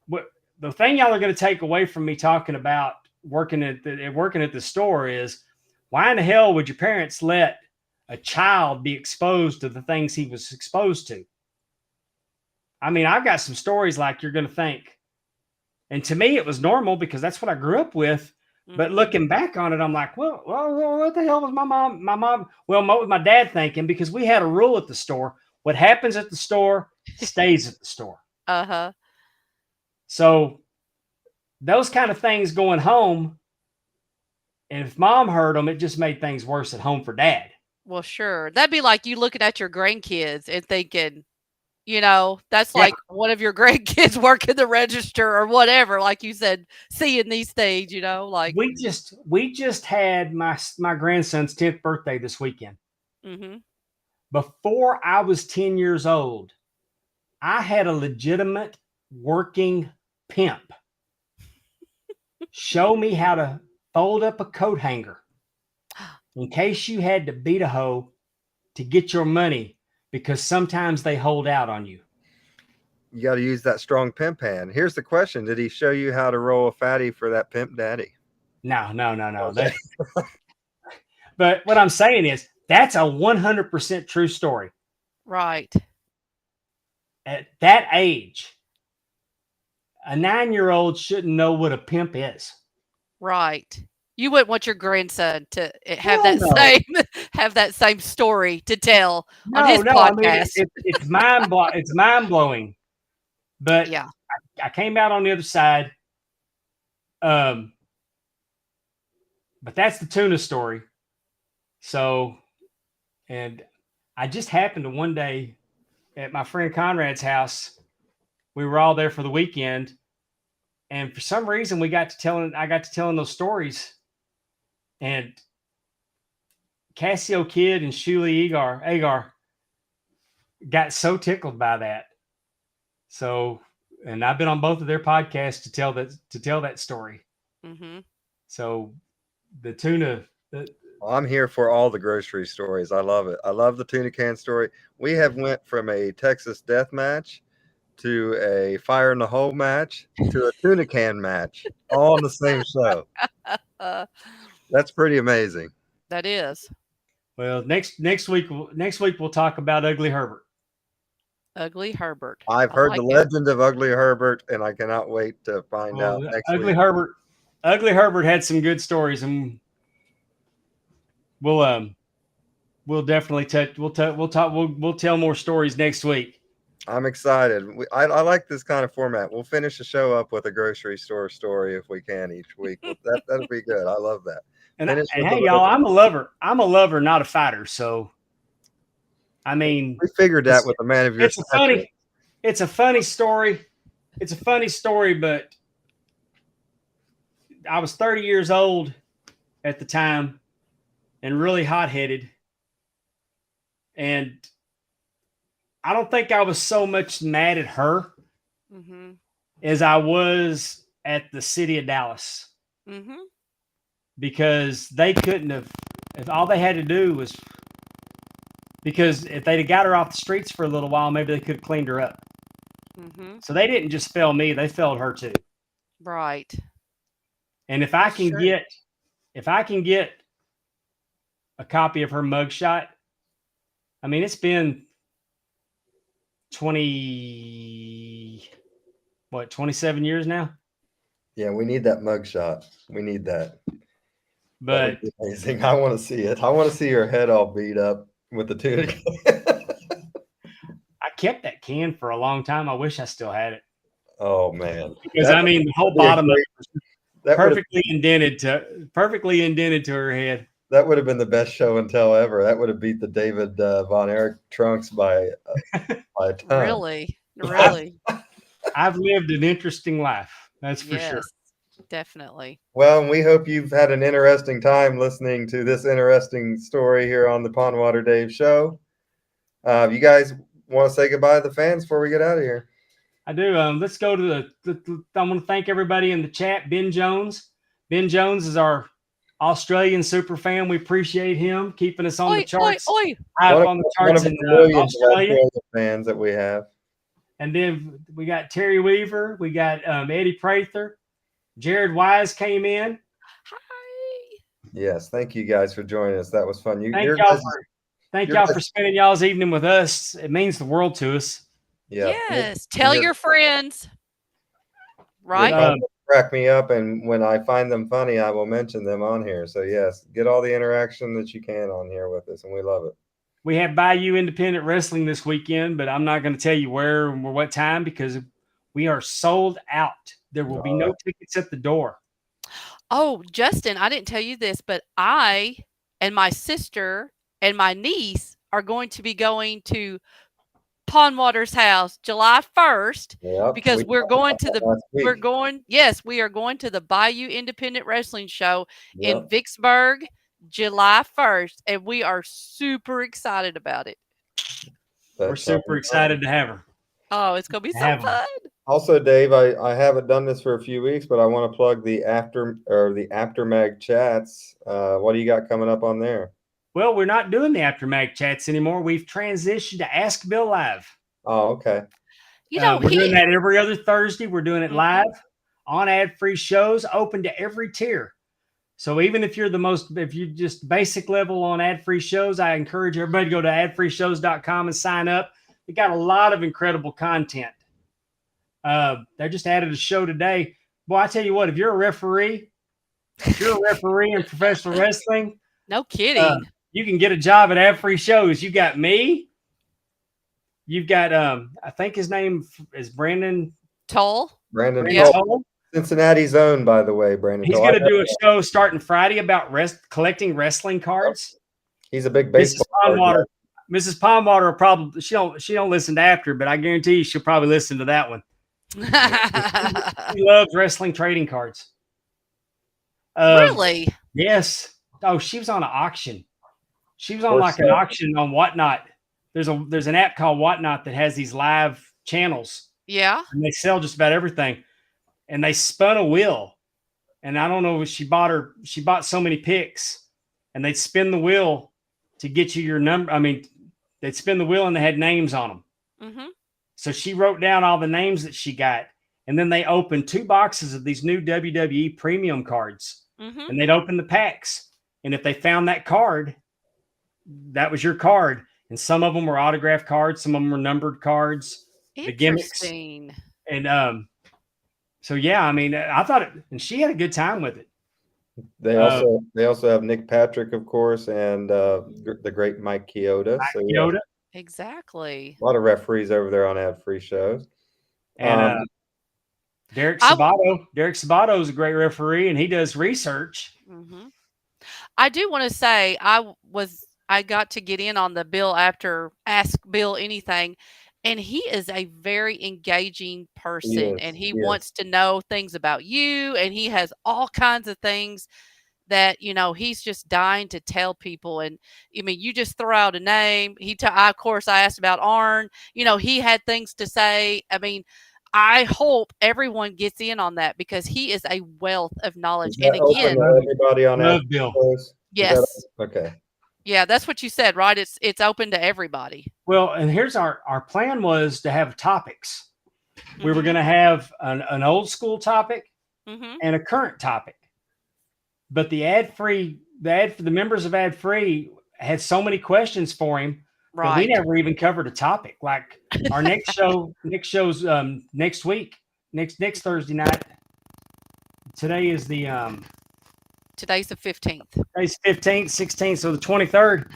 what the thing y'all are going to take away from me talking about working at the store is why in the hell would your parents let a child be exposed to the things he was exposed to? I mean, I've got some stories like you're going to think, and to me, it was normal because that's what I grew up with. But Mm-hmm. looking back on it, I'm like, well, what the hell was my mom? Well, what was my dad thinking? Because we had a rule at the store: what happens at the store stays at the store. Uh-huh. So those kind of things going home, and if mom heard them, it just made things worse at home for dad. Well, sure. That'd be like you looking at your grandkids and thinking, that's Yeah, like one of your grandkids working the register or whatever, like you said, seeing these things, like we just had my grandson's 10th birthday this weekend. mhm. Before I was 10 years old, I had a legitimate working pimp show me how to fold up a coat hanger in case you had to beat a hoe to get your money because sometimes they hold out on you. You got to use that strong pimp hand. Here's the question: did he show you how to roll a fatty for that pimp daddy? No, no, no, no. Okay. But what I'm saying is that's a 100% true story. Right. At that age, a 9-year-old shouldn't know what a pimp is. Right. You wouldn't want your grandson to have Hell that no. same have that same story to tell on No, his no. I mean, podcast. it's mind blowing. But Yeah. I came out on the other side. Um, but that's the tuna story. So, and I just happened to one day at my friend Conrad's house. We were all there for the weekend, and for some reason, I got to telling those stories, and Cassio Kid and Shuli Agar got so tickled by that. So, and I've been on both of their podcasts to tell that story. Mhm. So, the tuna. I'm here for all the grocery stories. I love it. I love the tuna can story. We have went from a Texas death match to a fire in the hole match to a tuna can match, all on the same show. That's pretty amazing. That is. Well, next week we'll talk about Ugly Herbert. Ugly Herbert. I've I heard like the it. legend of Ugly Herbert, and I cannot wait to find out next Ugly week. Herbert had some good stories, and we'll definitely we'll tell more stories next week. I'm excited. I like this kind of format. We'll finish the show up with a grocery store story if we can each week. That'll be good. I love that. And hey, y'all, I'm a lover. I'm a lover, not a fighter. So, I mean, we figured that with a man of your it's a funny story. It's a funny story, but I was 30 years old at the time and really hot-headed. And I don't think I was so much mad at her as I was at the city of Dallas. Because they couldn't have, if all they had to do was, because if they'd have got her off the streets for a little while, maybe they could have cleaned her up. So they didn't just fail me, they failed her too. Right. And if I can get a copy of her mugshot, I mean, it's been 27 years now. Yeah, we need that mugshot. We need that. But amazing. I want to see it. I want to see her head all beat up with the tuna. I kept that can for a long time. I wish I still had it. Oh man! Because I mean, the whole bottom of it was perfectly indented to her head. That would have been the best show and tell ever. That would have beat the David Von Erich trunks by a ton. Really. I've lived an interesting life. That's for sure. Definitely. Well, and we hope you've had an interesting time listening to this interesting story here on the Pondwater Dave Show. You guys want to say goodbye to the fans before we get out of here? I do. Let's go to I want to thank everybody in the chat. Ben Jones. Ben Jones is our Australian super fan. We appreciate him keeping us on the charts. High up on the charts in Australia. Fans that we have. And then we got Terry Weaver. We got Eddie Prather. Jared Wise came in. Hi. Yes, thank you guys for joining us. That was fun. Thank y'all for spending y'all's evening with us. It means the world to us. Yeah. Yes. Tell your friends. Right? Crack me up, and when I find them funny, I will mention them on here. So yes, get all the interaction that you can on here with us, and we love it. We have Bayou Independent Wrestling this weekend, but I'm not going to tell you where or what time because we are sold out. There will be no tickets at the door. Oh, Justin, I didn't tell you this, but I and my sister and my niece are going to be going to Pondwater's house July 1st because we are going to the Bayou Independent Wrestling Show in Vicksburg July 1st, and we are super excited about it. We're super excited to have her. Oh, it's going to be so fun. Also, Dave, I haven't done this for a few weeks, but I want to plug the Aftermag chats. What do you got coming up on there? Well, we're not doing the Aftermag chats anymore. We've transitioned to Ask Bill Live. Oh, okay. We're doing that every other Thursday. We're doing it live on ad-free shows, open to every tier. So even if you're if you just basic level on ad-free shows, I encourage everybody to go to adfreeshows.com and sign up. We got a lot of incredible content. They just added a show today. Boy, I tell you what, if you're a referee in professional wrestling, no kidding. You can get a job at ad-free shows. You got me. You've got I think his name is Brandon Toll. Brandon Toll. Cincinnati's own, by the way, Brandon. He's going to do a show starting Friday about collecting wrestling cards. He's a big baseball. Mrs. Pondwater will probably she don't listen to After, but I guarantee you she'll probably listen to that one. She loves wrestling trading cards. Really? Yes. Oh, she was on an auction. She was on an auction on Whatnot. There's an app called Whatnot that has these live channels. Yeah. And they sell just about everything. And they spun a wheel. And I don't know if she bought so many picks. And they'd spin the wheel to get you your number. I mean, they'd spin the wheel and they had names on them. So she wrote down all the names that she got. And then they opened 2 boxes of these new WWE premium cards. Mm-hmm. And they'd open the packs. And if they found that card, that was your card. And some of them were autographed cards, some of them were numbered cards, the gimmicks. Interesting. And so yeah, I mean, I thought it, and she had a good time with it. They also have Nick Patrick, of course, and the great Mike Chioda. Mike So Chioda. Exactly. a lot of referees over there on ad-free shows. And Derek Sabato. Derek Sabato is a great referee, and he does research. Mm-hmm. I do want to say I got to get in on the Bill Apter Ask Bill Anything, and he is a very engaging person, and he wants to know things about you, and he has all kinds of things that he's just dying to tell people. And I mean, you just throw out a name. Of course, I asked about Arn. He had things to say. I mean, I hope everyone gets in on that because he is a wealth of knowledge. And again, everybody on love Bill. Yes. Okay. Yeah, that's what you said, right? It's open to everybody. Well, and here's our plan was to have topics. We were going to have an old school topic and a current topic. But the members of ad free had so many questions for him that we never even covered a topic. Like our next show's next week, next Thursday night. Today's the 15th. Today's 15th, 16th, so the 23rd.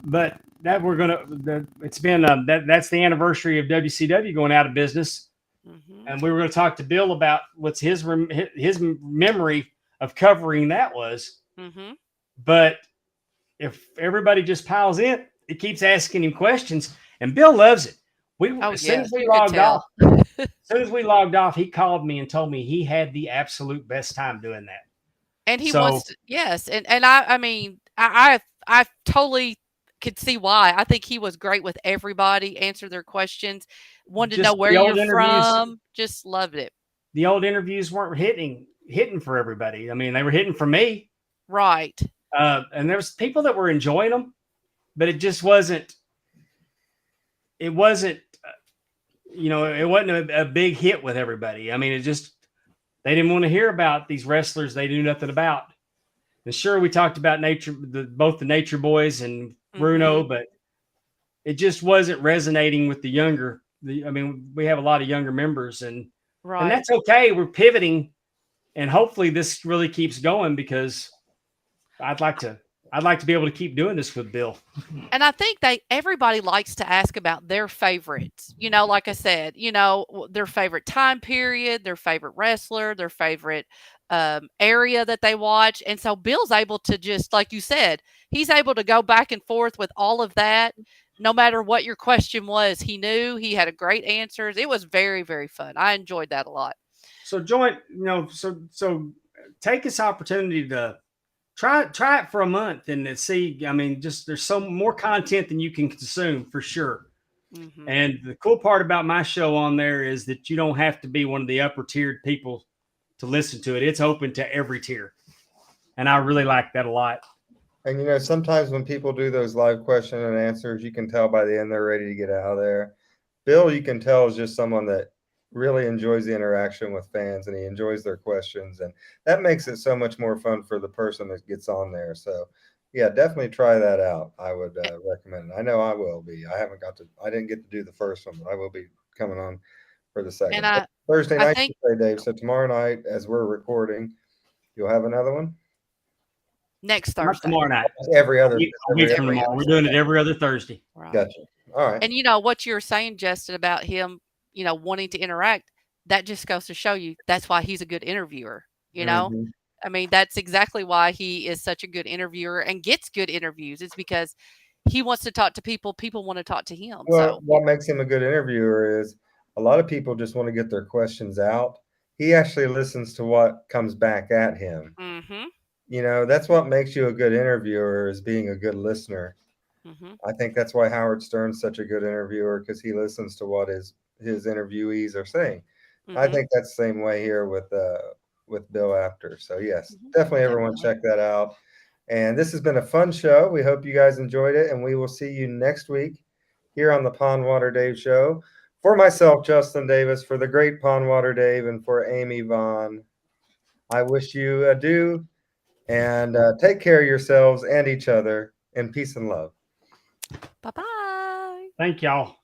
But that it's been that's the anniversary of WCW going out of business, and we were going to talk to Bill about what's his memory of covering that was. But if everybody just piles in, it keeps asking him questions, and Bill loves it. As soon as we logged off, he called me and told me he had the absolute best time doing that. And he wants to, yes, and I mean I totally could see why. I think he was great with everybody, answered their questions, wanted to know where you're from, just loved it. The old interviews weren't hitting for everybody. I mean, they were hitting for me. Right. And there was people that were enjoying them, but it just wasn't, it wasn't a big hit with everybody. I mean, they didn't want to hear about these wrestlers they knew nothing about. And sure, we talked about both the Nature Boys and Bruno, but it just wasn't resonating with the younger. We have a lot of younger members, and that's okay. We're pivoting, and hopefully this really keeps going because I'd like to be able to keep doing this with Bill. And I think everybody likes to ask about their favorites. Like I said, their favorite time period, their favorite wrestler, their favorite area that they watch. And so Bill's able to just, like you said, he's able to go back and forth with all of that. No matter what your question was, he knew. He had a great answers. It was very, very fun. I enjoyed that a lot. So so take this opportunity to try it for a month and see. I mean, just there's so more content than you can consume for sure. And the cool part about my show on there is that you don't have to be one of the upper tiered people to listen to it. It's open to every tier. And I really like that a lot. And, sometimes when people do those live question and answers, you can tell by the end they're ready to get out of there. Bill, you can tell, is just someone that really enjoys the interaction with fans, and he enjoys their questions. And that makes it so much more fun for the person that gets on there. So, yeah, definitely try that out. I would recommend it. I know I will be. I didn't get to do the first one, but I will be coming on for the second. Thursday night, Dave. So tomorrow night, as we're recording, you'll have another one? Next Thursday. Tomorrow night. Every other week from tomorrow. We're doing it every other Thursday. Right. Gotcha. All right. And what you were saying, Justin, about him, wanting to interact, that just goes to show you that's why he's a good interviewer. I mean, that's exactly why he is such a good interviewer and gets good interviews. It's because he wants to talk to people. People want to talk to him. Well, what makes him a good interviewer is a lot of people just want to get their questions out. He actually listens to what comes back at him. That's what makes you a good interviewer, is being a good listener. I think that's why Howard Stern's such a good interviewer, because he listens to what his interviewees are saying. I think that's the same way here with Bill Apter. So yes, definitely everyone check that out. And this has been a fun show. We hope you guys enjoyed it, and we will see you next week here on the Pondwater Dave Show For myself, Justin Davis, for the great Pondwater Dave, and for Amy Vaughn, I wish you adieu and take care of yourselves and each other in peace and love. Bye-bye. Thank y'all.